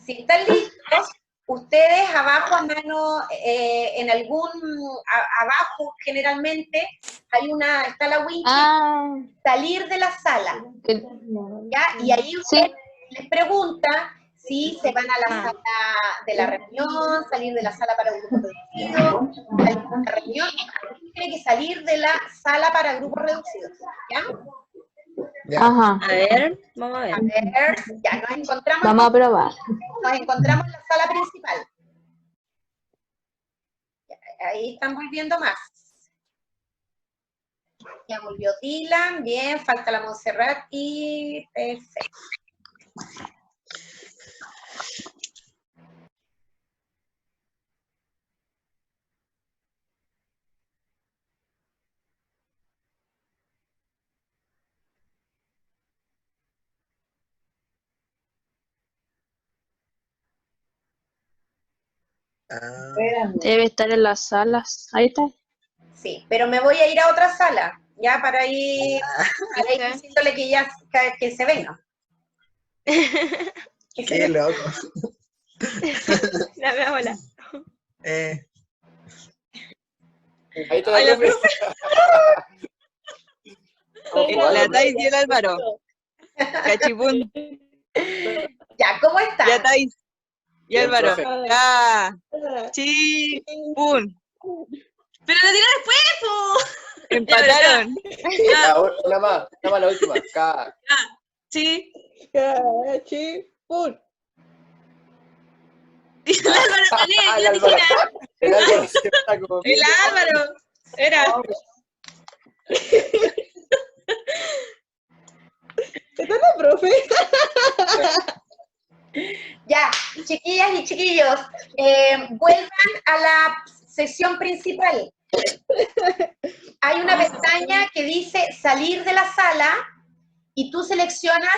Si están listos, ustedes abajo a mano, en abajo generalmente, está la winch, salir de la sala, ¿ya? Y ahí usted les pregunta si se van a la sala de la reunión, salir de la sala para grupos reducidos, salir de la reunión, tiene que salir de la sala para grupos reducidos, ¿ya? Ya. Ajá. A ver, vamos a ver. A ver, ya nos encontramos. Vamos a probar. Nos encontramos en la sala principal. Ya, ahí están volviendo más. Ya volvió Dylan, bien, falta la Montserrat y perfecto. Debe estar en las salas. Ahí está. Sí, pero me voy a ir a otra sala, ya para ir diciéndole que ya que se venga. Qué loco. La veo, hola. Ahí está la profe. La Thais y el Álvaro. Cachipún. Ya, ¿cómo están? Ya Thais y Bien, Álvaro. profe. Ya. Chipún. Pero lo tiró después, po. Empataron. Ya, una más, la última. Sí. Cachipún. El Álvaro también, El la Álvaro. tijera. El Álvaro se está como... El Álvaro. Era. ¿Está la profe? Ya, chiquillas y chiquillos, vuelvan a la sesión principal. Hay una pestaña que dice salir de la sala y tú seleccionas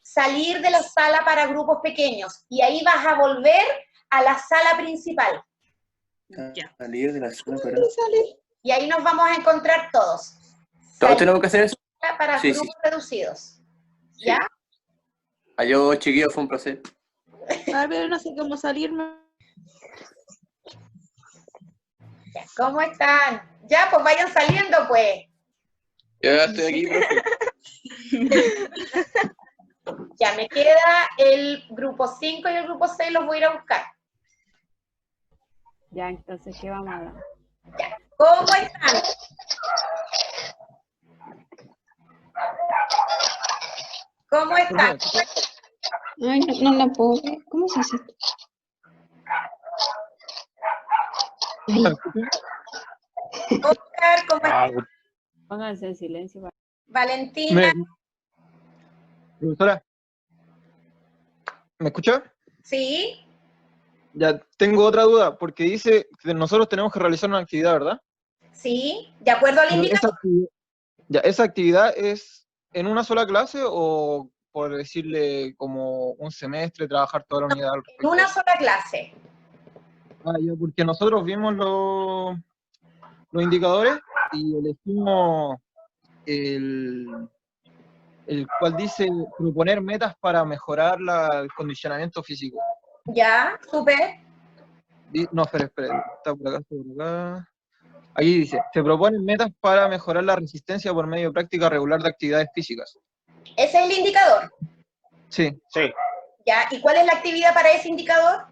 salir de la sala para grupos pequeños y ahí vas a volver a la sala principal. Salir de la zona para... Y ahí nos vamos a encontrar todos. ¿Todos tenemos que hacer eso? Para Sí, grupos sí. reducidos. ¿Ya? Adiós, chiquillos, fue un placer. A ver, no sé cómo salirme. Ya, ¿cómo están? Ya, pues vayan saliendo, pues. Ya estoy aquí, profe. Ya me queda el grupo 5 y el grupo 6, los voy a ir a buscar. Ya, entonces, ¿qué vamos a dar? ¿Cómo están? ¿Cómo están? Ay, no la puedo ver. ¿Cómo se hace esto? Ay, Oscar, ¿cómo están? pónganse en silencio. Valentina, Profesora, ¿me escucha? ¿sí? Ya tengo otra duda, porque dice que nosotros tenemos que realizar una actividad, ¿verdad? Sí, de acuerdo al Pero indicador. ¿esa actividad es en una sola clase o, por decirle, como un semestre, trabajar toda la unidad al En respecto? una sola clase. Ah, ya, porque nosotros vimos los indicadores y elegimos el cual dice proponer metas para mejorar el condicionamiento físico. Ya, súper. No, espera, está por acá, está por acá. Ahí dice, se proponen metas para mejorar la resistencia por medio de práctica regular de actividades físicas. Ese es el indicador. Sí. Sí. Ya, ¿y cuál es la actividad para ese indicador?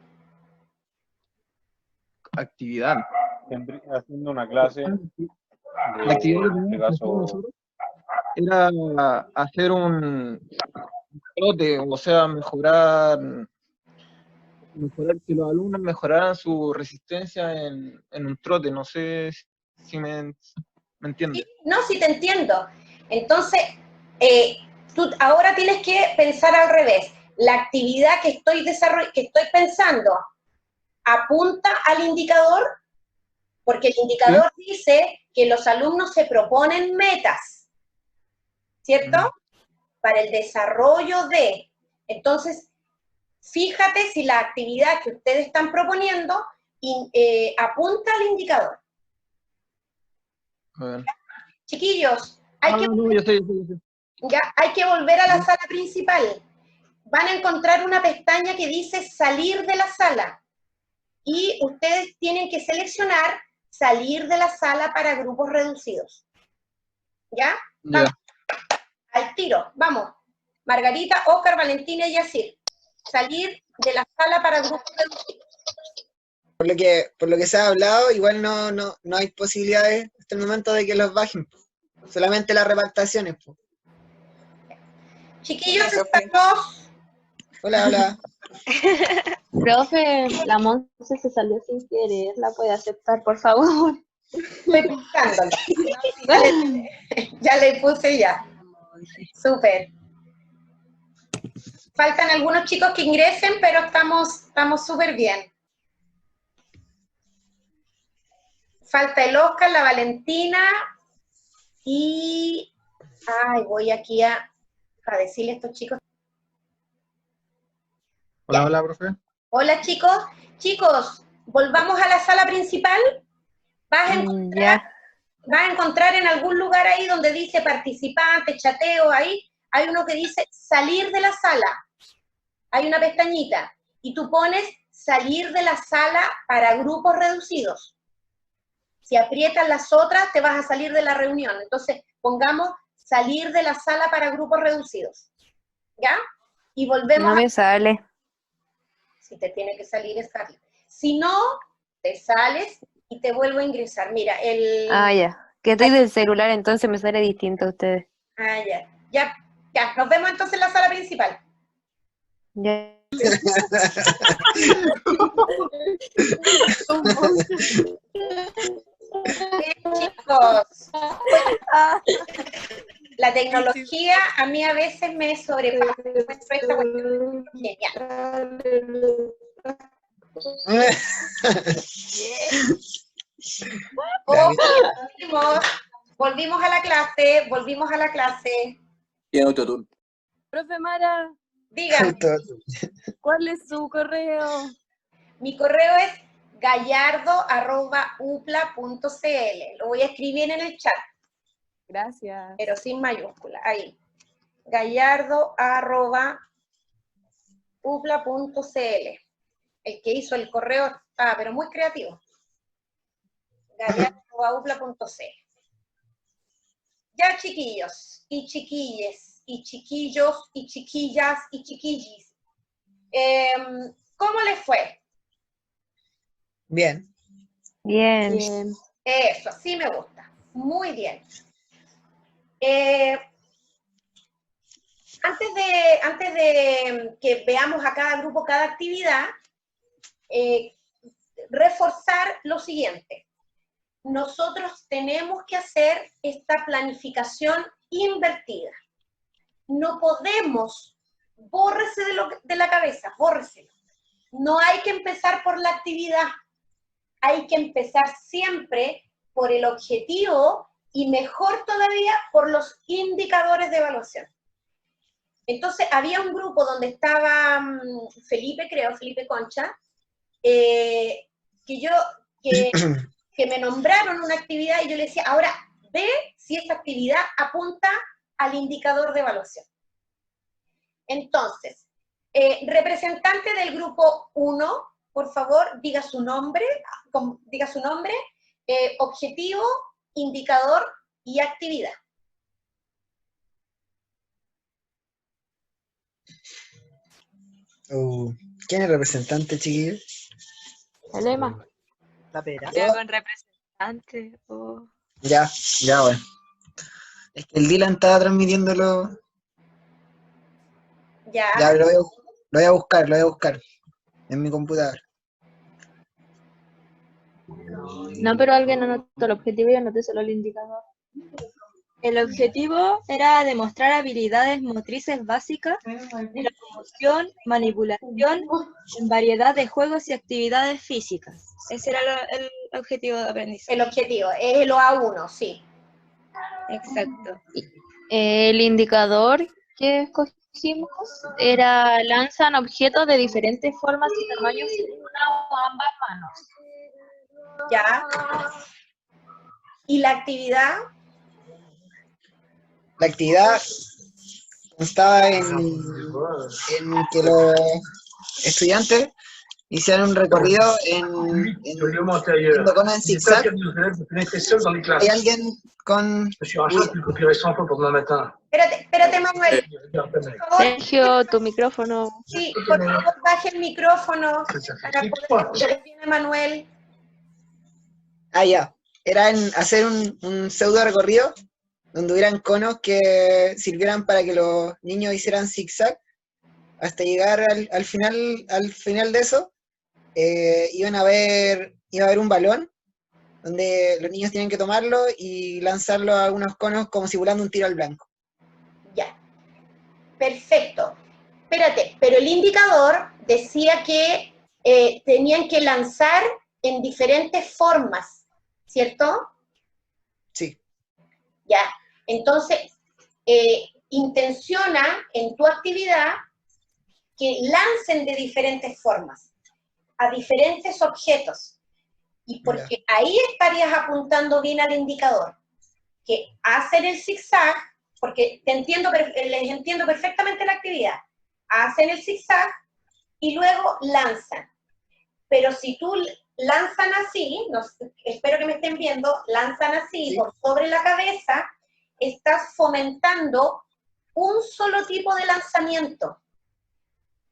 Actividad. Haciendo una clase La actividad que en este teníamos que hacer caso, nosotros era hacer un trote, o sea, mejorar que los alumnos mejoraran su resistencia en un trote. No sé si me entiende. No, sí te entiendo. Entonces, tú ahora tienes que pensar al revés. La actividad que estoy pensando apunta al indicador, porque el indicador dice que los alumnos se proponen metas, ¿cierto? Para el desarrollo de. Entonces, fíjate si la actividad que ustedes están proponiendo apunta al indicador. A ver. Chiquillos, hay que volver a la sala principal. Van a encontrar una pestaña que dice salir de la sala. Y ustedes tienen que seleccionar salir de la sala para grupos reducidos. ¿Ya? Vamos. Al tiro, vamos. Margarita, Óscar, Valentina y Yacir. Salir de la sala para grupos reducidos. Por lo que se ha hablado, igual no hay posibilidades hasta el momento de que los bajen. Solamente las repactaciones. Chiquillos, estamos. Hola, hola. Profe, la Monse se salió sin querer. ¿La puede aceptar, por favor? Estoy pensándolo. Ya le puse ya. Súper. Faltan algunos chicos que ingresen, pero estamos súper bien. Falta el Óscar, la Valentina y... Ay, voy aquí a decirle a estos chicos. Hola, hola, profe. Hola, chicos. Chicos, volvamos a la sala principal. Vas a encontrar en algún lugar ahí donde dice participante, chateo, ahí hay uno que dice salir de la sala. Hay una pestañita y tú pones salir de la sala para grupos reducidos. Si aprietas las otras, te vas a salir de la reunión. Entonces, pongamos salir de la sala para grupos reducidos. ¿Ya? Y volvemos. No me sale. Si te tiene que salir, es Carla. Si no, te sales y te vuelvo a ingresar. Mira, Ah, ya. Que estoy del celular, entonces me sale distinto a ustedes. Ah, ya. Ya. Nos vemos entonces en la sala principal. Ya. Chicos, la tecnología a mí a veces me sobrepasa. Genial. Volvimos a la clase. Tiene autotune. Profe Mara, Dígame. ¿cuál es su correo? Mi correo es gallardo@upla.cl. Lo voy a escribir en el chat. Gracias. Pero sin mayúscula. Ahí. gallardo@upla.cl. El que hizo el correo está, pero muy creativo. gallardo@upla.cl. Ya, chiquillos y chiquilles y chiquillos y chiquillas y chiquillis. ¿Cómo les fue? Bien. Bien. Bien. Eso, así me gusta. Muy bien. Antes de que veamos a cada grupo, cada actividad, reforzar lo siguiente. Nosotros tenemos que hacer esta planificación invertida. No podemos, bórrese de la cabeza, bórreselo. No hay que empezar por la actividad, hay que empezar siempre por el objetivo y mejor todavía por los indicadores de evaluación. Entonces había un grupo donde estaba Felipe Concha, que me nombraron una actividad y yo le decía, ahora ve si esa actividad apunta al indicador de evaluación. Entonces, representante del grupo 1, por favor, diga su nombre, objetivo, indicador y actividad. ¿Quién es el representante, chiquillos? El Emma. La pera. Ya con representante. Oh. Ya, bueno. Es que el Dylan estaba transmitiéndolo. Ya. Ya, lo voy a buscar en mi computador. No, pero alguien anotó el objetivo y anoté solo el indicador. El objetivo era demostrar habilidades motrices básicas de locomoción, manipulación en variedad de juegos y actividades físicas. Ese era el objetivo de aprendizaje. El objetivo, es el OA1, sí. Exacto. El indicador que escogimos era lanzan objetos de diferentes formas y tamaños con una o ambas manos. Ya. ¿Y la actividad? La actividad constaba en que los estudiantes hicieron un recorrido yendo con en zigzag. ¿Hay alguien con...? Espérate, Manuel. Sergio, tu micrófono. Sí, por favor, baje el micrófono para poder escuchar bien a Manuel. Ah, ya. Era hacer un pseudo recorrido donde hubieran conos que sirvieran para que los niños hicieran zigzag hasta llegar al final de eso. Iba a haber un balón donde los niños tienen que tomarlo y lanzarlo a unos conos como simulando un tiro al blanco. Ya. Perfecto. Espérate, pero el indicador decía que tenían que lanzar en diferentes formas, ¿cierto? Sí. Ya. Entonces, intenciona en tu actividad que lancen de diferentes formas, a diferentes objetos. Y porque ahí estarías apuntando bien al indicador, que hacen el zigzag, porque les entiendo perfectamente la actividad, hacen el zigzag y luego lanzan. Pero si tú lanzan así, espero que me estén viendo, lanzan así, sí, por sobre la cabeza, estás fomentando un solo tipo de lanzamiento.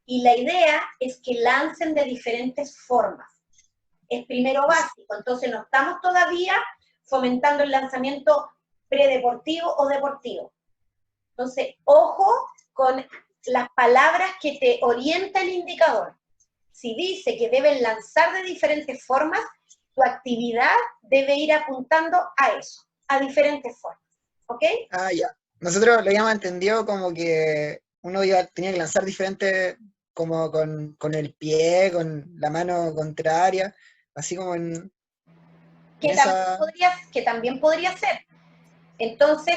Y la idea es que lancen de diferentes formas. Es primero básico, entonces no estamos todavía fomentando el lanzamiento predeportivo o deportivo. Entonces, ojo con las palabras que te orienta el indicador. Si dice que deben lanzar de diferentes formas, tu actividad debe ir apuntando a eso, a diferentes formas. ¿Ok? Ah, ya. Nosotros lo habíamos entendido como que uno tenía que lanzar diferente, como con el pie, con la mano contraria, así como en que también podría ser. Entonces,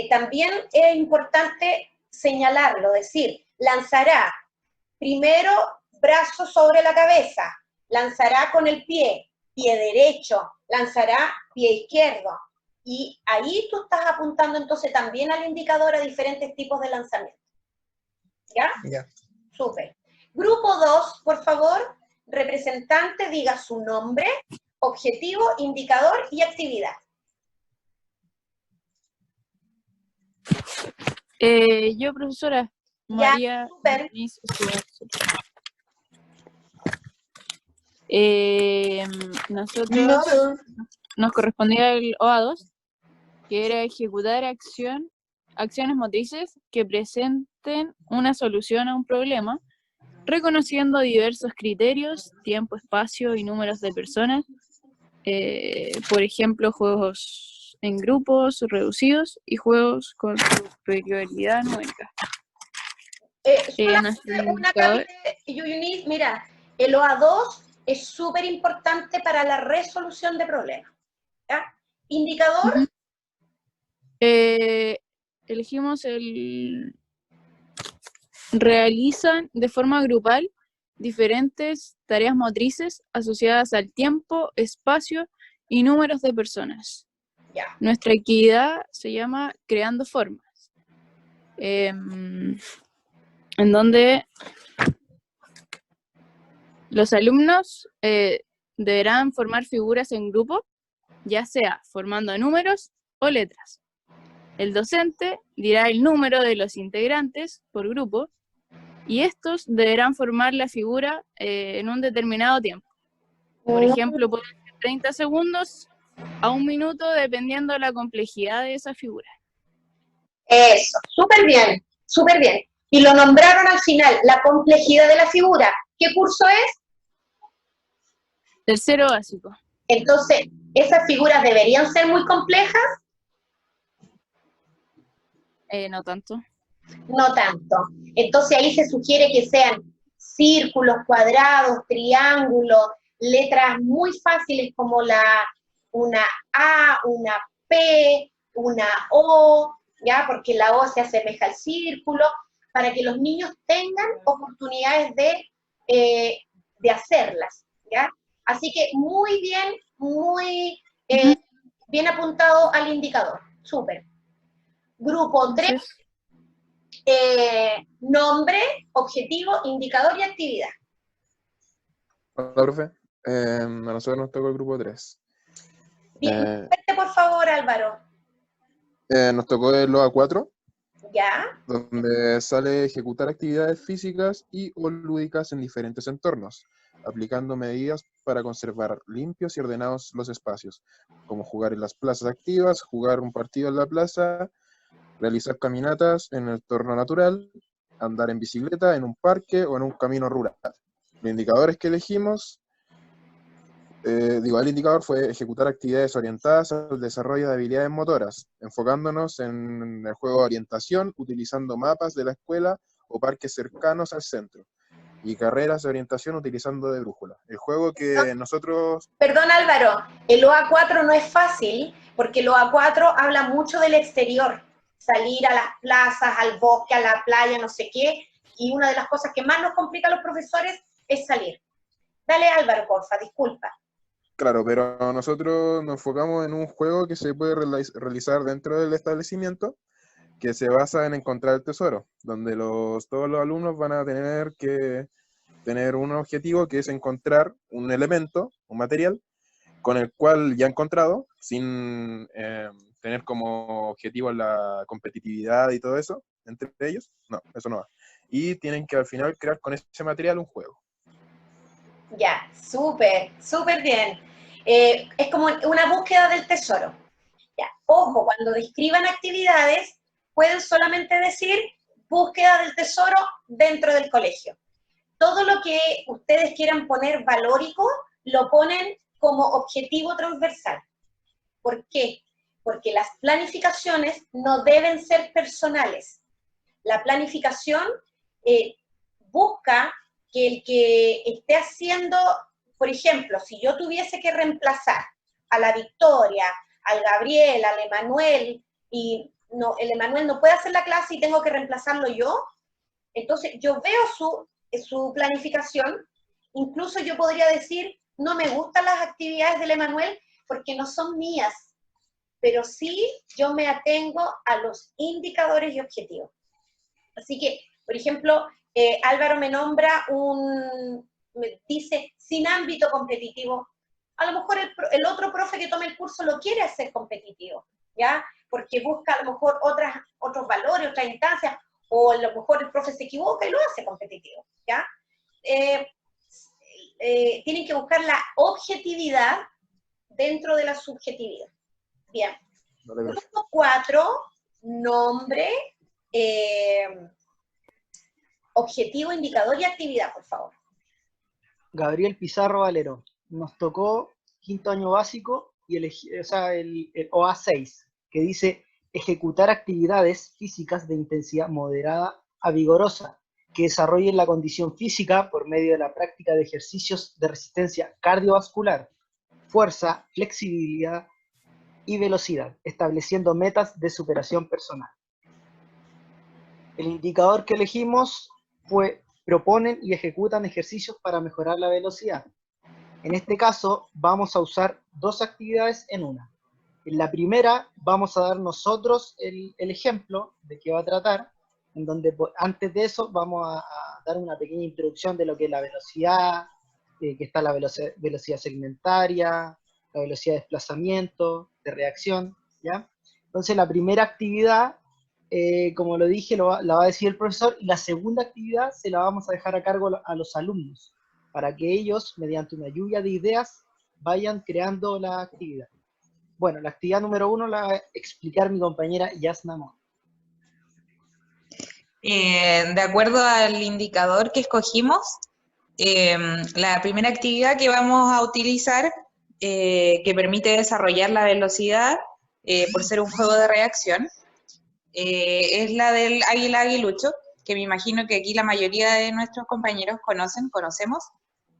también es importante señalarlo, decir, lanzará primero brazo sobre la cabeza, lanzará con el pie derecho, lanzará pie izquierdo. Y ahí tú estás apuntando entonces también al indicador a diferentes tipos de lanzamiento. ¿Ya? Ya. Súper. Grupo 2, por favor, representante, diga su nombre, objetivo, indicador y actividad. Yo, profesora, Ya, María súper. Luis nosotros nos correspondía el OA2, que era ejecutar acciones motrices que presenten una solución a un problema, reconociendo diversos criterios, tiempo, espacio y números de personas, por ejemplo, juegos en grupos reducidos y juegos con superioridad numérica. Una carita, Yuyunis, mira, el OA2 es súper importante para la resolución de problemas. ¿Ya? Indicador. Elegimos realizan de forma grupal diferentes tareas motrices asociadas al tiempo, espacio y números de personas. Ya. Nuestra actividad se llama Creando Formas, en donde los alumnos deberán formar figuras en grupo, ya sea formando números o letras. El docente dirá el número de los integrantes por grupo y estos deberán formar la figura en un determinado tiempo. Por ejemplo, pueden ser 30 segundos a 1 minuto, dependiendo de la complejidad de esa figura. Eso, súper bien, súper bien. Y lo nombraron al final, la complejidad de la figura. ¿Qué curso es? Tercero básico. Entonces, ¿esas figuras deberían ser muy complejas? No tanto. No tanto. Entonces ahí se sugiere que sean círculos, cuadrados, triángulos, letras muy fáciles como una A, una P, una O, ¿ya? Porque la O se asemeja al círculo, para que los niños tengan oportunidades de hacerlas, ¿ya? Así que muy bien apuntado al indicador. Súper. Grupo 3. Nombre, objetivo, indicador y actividad. Hola, profe. A nosotros nos tocó el grupo 3. Bien, por favor, Álvaro. Nos tocó el OA4, ¿Ya? donde sale ejecutar actividades físicas y o lúdicas en diferentes entornos, aplicando medidas para conservar limpios y ordenados los espacios, como jugar en las plazas activas, jugar un partido en la plaza, realizar caminatas en el entorno natural, andar en bicicleta en un parque o en un camino rural. Los indicadores que elegimos, el indicador fue ejecutar actividades orientadas al desarrollo de habilidades motoras, enfocándonos en el juego de orientación, utilizando mapas de la escuela o parques cercanos al centro, y carreras de orientación utilizando de brújula. El juego que nosotros... Perdón, Álvaro, el OA4 no es fácil, porque el OA4 habla mucho del exterior, salir a las plazas, al bosque, a la playa, no sé qué, y una de las cosas que más nos complica a los profesores es salir. Dale, Álvaro, porfa, disculpa. Claro, pero nosotros nos enfocamos en un juego que se puede realizar dentro del establecimiento, que se basa en encontrar el tesoro, donde todos los alumnos van a tener que tener un objetivo que es encontrar un elemento, un material, con el cual ya encontrado, sin tener como objetivo la competitividad y todo eso, entre ellos, no, eso no va. Y tienen que al final crear con ese material un juego. Ya, súper bien. Es como una búsqueda del tesoro. Ya, ojo, cuando describan actividades, pueden solamente decir búsqueda del tesoro dentro del colegio. Todo lo que ustedes quieran poner valórico, lo ponen como objetivo transversal. ¿Por qué? Porque las planificaciones no deben ser personales. La planificación busca que el que esté haciendo, por ejemplo, si yo tuviese que reemplazar a la Victoria, al Gabriel, al Emanuel, y no, el Emanuel no puede hacer la clase y tengo que reemplazarlo yo, entonces yo veo su planificación, incluso yo podría decir, no me gustan las actividades del Emanuel porque no son mías, pero sí yo me atengo a los indicadores y objetivos. Así que, por ejemplo, Álvaro me nombra me dice, sin ámbito competitivo. A lo mejor el otro profe que tome el curso lo quiere hacer competitivo, ¿ya? Porque busca a lo mejor otros valores, otras instancias, o a lo mejor el profe se equivoca y lo hace competitivo, ¿ya? tienen que buscar la objetividad dentro de la subjetividad. Bien. Grupo 4, nombre, objetivo, indicador y actividad, por favor. Gabriel Pizarro Valero. Nos tocó quinto año básico y el OA6, que dice ejecutar actividades físicas de intensidad moderada a vigorosa, que desarrollen la condición física por medio de la práctica de ejercicios de resistencia cardiovascular, fuerza, flexibilidad y velocidad, estableciendo metas de superación personal. El indicador que elegimos fue proponen y ejecutan ejercicios para mejorar la velocidad. En este caso vamos a usar dos actividades en una. En la primera vamos a dar nosotros el ejemplo de qué va a tratar, en donde antes de eso vamos a dar una pequeña introducción de lo que es la velocidad, que está la velocidad segmentaria, la velocidad de desplazamiento, de reacción, ¿ya? Entonces la primera actividad, como lo dije, la va a decir el profesor, y la segunda actividad se la vamos a dejar a cargo a los alumnos, para que ellos, mediante una lluvia de ideas, vayan creando la actividad. Bueno, la actividad número 1 la va a explicar mi compañera Yasna Mon. De acuerdo al indicador que escogimos, la primera actividad que vamos a utilizar, que permite desarrollar la velocidad, por ser un juego de reacción, es la del águila aguilucho, que me imagino que aquí la mayoría de nuestros compañeros conocemos,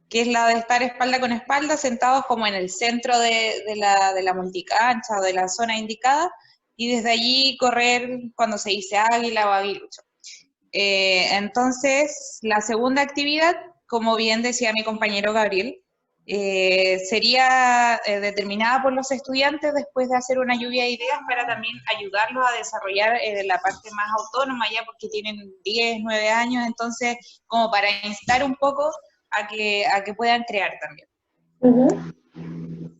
que es la de estar espalda con espalda, sentados como en el centro de la multicancha o de la zona indicada, y desde allí correr cuando se dice águila o aguilucho. Entonces, la segunda actividad, como bien decía mi compañero Gabriel, sería determinada por los estudiantes después de hacer una lluvia de ideas para también ayudarlos a desarrollar la parte más autónoma, ya porque tienen 10, 9 años, entonces como para instar un poco a que puedan crear también.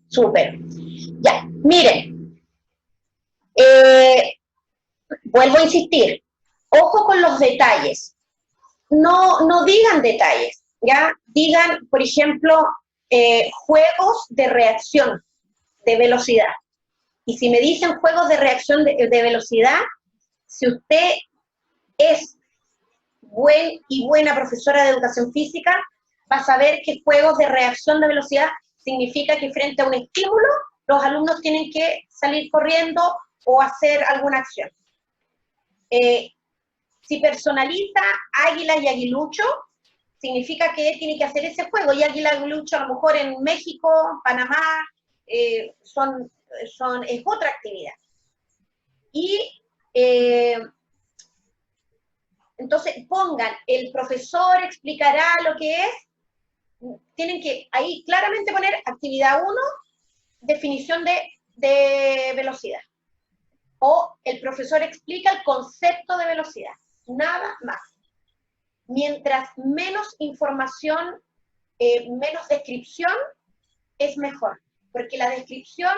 Súper. Ya, miren, vuelvo a insistir, ojo con los detalles, no digan detalles, ¿ya? Digan, por ejemplo, juegos de reacción, de velocidad. Y si me dicen juegos de reacción de velocidad, si usted es buena profesora de educación física, va a saber que juegos de reacción de velocidad significa que frente a un estímulo, los alumnos tienen que salir corriendo o hacer alguna acción. Si personaliza águila y aguilucho, significa que tiene que hacer ese juego, y águila y aguilucho a lo mejor en México, Panamá, es otra actividad. Y entonces pongan, el profesor explicará lo que es, tienen que ahí claramente poner actividad 1, definición de velocidad. O el profesor explica el concepto de velocidad, nada más. Mientras menos información, menos descripción, es mejor. Porque la descripción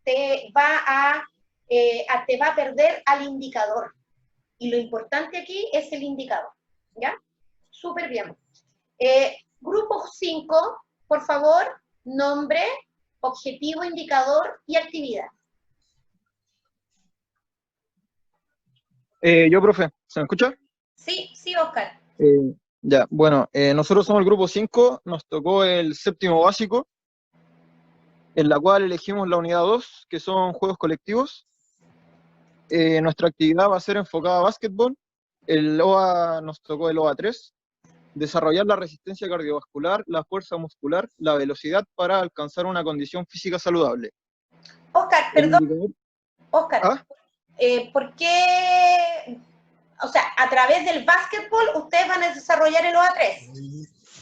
te va a perder al indicador. Y lo importante aquí es el indicador. ¿Ya? Súper bien. Grupo 5, por favor, nombre, objetivo, indicador y actividad. Yo, profe, ¿se me escucha? Sí, Oscar. Ya, bueno, nosotros somos el grupo 5, nos tocó el séptimo básico, en la cual elegimos la unidad 2, que son juegos colectivos. Nuestra actividad va a ser enfocada a básquetbol. Nos tocó el OA 3, desarrollar la resistencia cardiovascular, la fuerza muscular, la velocidad para alcanzar una condición física saludable. Oscar, perdón. Oscar, ¿Ah? ¿Por qué, o sea, a través del básquetbol ustedes van a desarrollar el OA 3?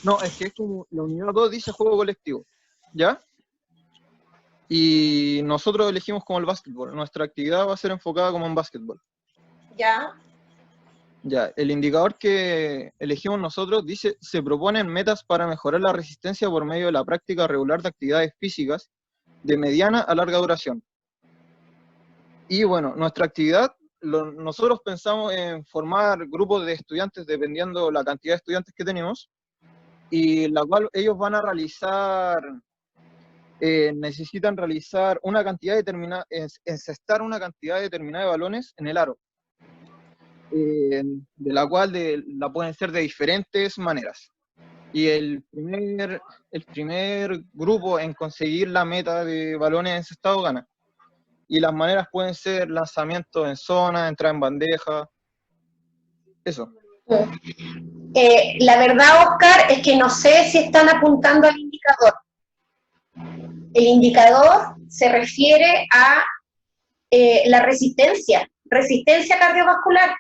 No, es que es como la unidad 2 dice juego colectivo, ¿ya? Y nosotros elegimos como el básquetbol. Nuestra actividad va a ser enfocada como en básquetbol. Ya. Ya, el indicador que elegimos nosotros dice, se proponen metas para mejorar la resistencia por medio de la práctica regular de actividades físicas de mediana a larga duración. Y bueno, nuestra actividad, nosotros pensamos en formar grupos de estudiantes dependiendo la cantidad de estudiantes que tenemos. y la cual ellos van a realizar, necesitan realizar una cantidad determinada, encestar una cantidad determinada de balones en el aro, de la cual la pueden ser de diferentes maneras. Y el primer grupo en conseguir la meta de balones encestados gana. Y las maneras pueden ser lanzamiento en zona, entrar en bandeja, eso. La verdad, Oscar, es que no sé si están apuntando al indicador. El indicador se refiere a la resistencia cardiovascular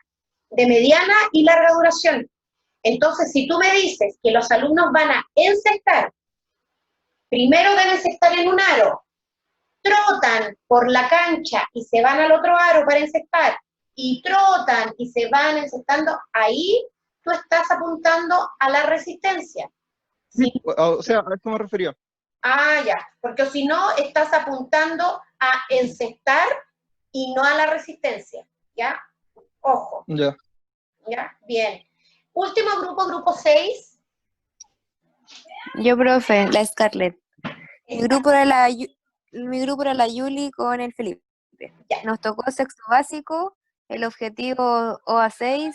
de mediana y larga duración. Entonces, si tú me dices que los alumnos van a encestar, primero deben encestar en un aro, trotan por la cancha y se van al otro aro para encestar, y trotan y se van encestando, ahí tú estás apuntando a la resistencia. ¿Sí? O sea, a esto me refería. Ah, ya, porque si no, estás apuntando a encestar y no a la resistencia, ¿ya? Ojo. Ya. ¿Ya? Bien. Último grupo, grupo 6. Yo, profe, la Scarlett. Mi grupo era la Yuli con el Felipe. Nos tocó sexto básico, el objetivo OA6,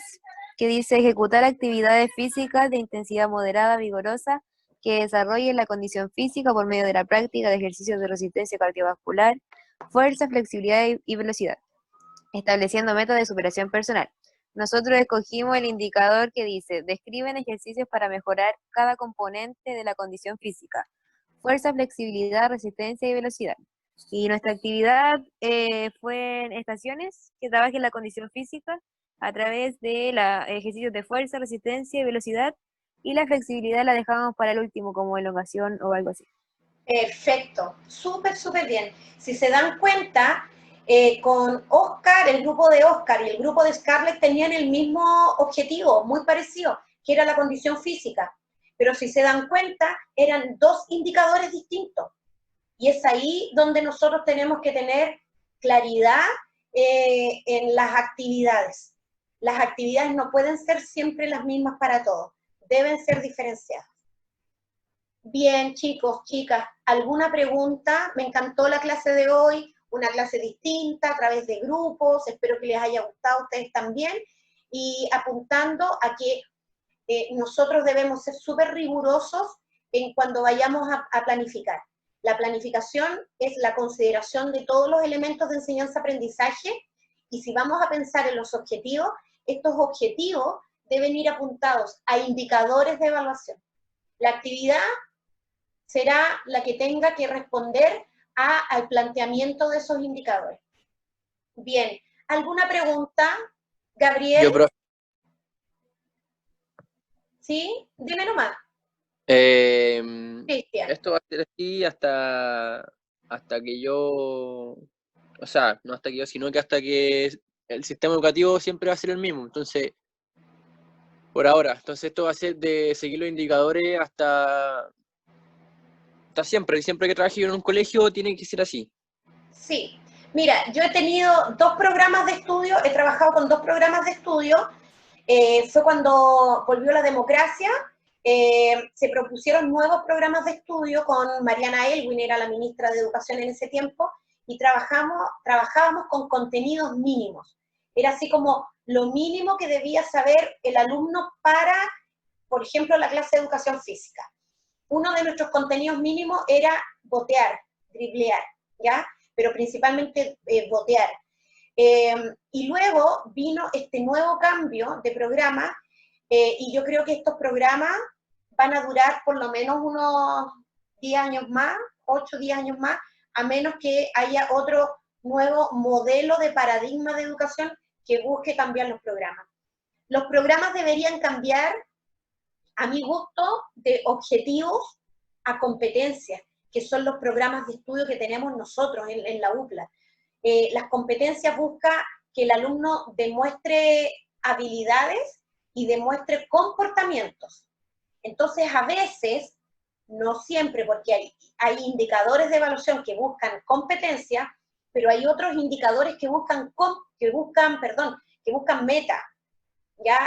que dice ejecutar actividades físicas de intensidad moderada, vigorosa, que desarrollen la condición física por medio de la práctica de ejercicios de resistencia cardiovascular, fuerza, flexibilidad y velocidad, estableciendo metas de superación personal. Nosotros escogimos el indicador que dice, describen ejercicios para mejorar cada componente de la condición física, fuerza, flexibilidad, resistencia y velocidad. Y nuestra actividad fue en estaciones que trabajen la condición física a través de ejercicios de fuerza, resistencia y velocidad, y la flexibilidad la dejamos para el último, como elongación o algo así. Perfecto, súper, súper bien. Si se dan cuenta, con Oscar, el grupo de Oscar y el grupo de Scarlett tenían el mismo objetivo, muy parecido, que era la condición física. Pero si se dan cuenta, eran dos indicadores distintos. Y es ahí donde nosotros tenemos que tener claridad en las actividades. Las actividades no pueden ser siempre las mismas para todos, deben ser diferenciadas. Bien, chicos, chicas, ¿alguna pregunta? Me encantó la clase de hoy, una clase distinta a través de grupos, espero que les haya gustado a ustedes también, y apuntando a que nosotros debemos ser súper rigurosos en cuando vayamos a planificar. La planificación es la consideración de todos los elementos de enseñanza-aprendizaje, y si vamos a pensar en los objetivos, estos objetivos deben ir apuntados a indicadores de evaluación. La actividad será la que tenga que responder al planteamiento de esos indicadores. Bien, ¿alguna pregunta, Gabriel? Yo, profe. ¿Sí? Dime nomás. Cristian. Esto va a ser así hasta que yo, o sea, no hasta que yo, sino que hasta que el sistema educativo siempre va a ser el mismo. Entonces, por ahora, entonces esto va a ser de seguir los indicadores hasta siempre. Y siempre que trabaje yo en un colegio tiene que ser así. Sí. Mira, yo he tenido 2 programas de estudio, he trabajado con 2 programas de estudio. Fue cuando volvió la democracia, se propusieron nuevos programas de estudio con Mariana Elwin, era la ministra de Educación en ese tiempo, y trabajábamos con contenidos mínimos. Era así como lo mínimo que debía saber el alumno para, por ejemplo, la clase de educación física. Uno de nuestros contenidos mínimos era botear, driblear, ¿ya? Pero principalmente botear. Y luego vino este nuevo cambio de programa, y yo creo que estos programas van a durar por lo menos unos 10 años más, 8 o 10 años más, a menos que haya otro nuevo modelo de paradigma de educación que busque cambiar los programas. Los programas deberían cambiar, a mi gusto, de objetivos a competencias, que son los programas de estudio que tenemos nosotros en la UPLA. Las competencias buscan que el alumno demuestre habilidades y demuestre comportamientos. Entonces, a veces, no siempre, porque hay indicadores de evaluación que buscan competencia, pero hay otros indicadores que buscan meta, ¿ya?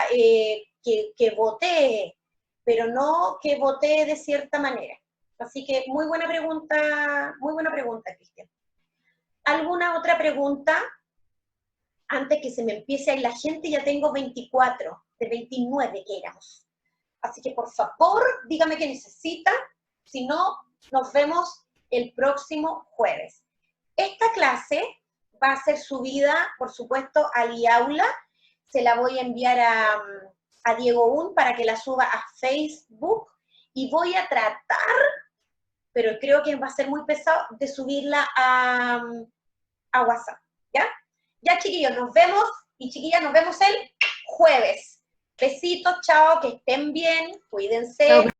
Que votee, pero no que voté de cierta manera. Así que muy buena pregunta, Cristian. ¿Alguna otra pregunta? Antes que se me empiece a ir la gente, ya tengo 24, de 29 que éramos. Así que por favor, dígame qué necesita, si no, nos vemos el próximo jueves. Esta clase va a ser subida, por supuesto, al iAula. Se la voy a enviar a Diego Un para que la suba a Facebook. Y voy a tratar, pero creo que va a ser muy pesado, de subirla a WhatsApp. ¿Ya? Ya, chiquillos, nos vemos. Y chiquillas, nos vemos el jueves. Besitos, chao, que estén bien, cuídense.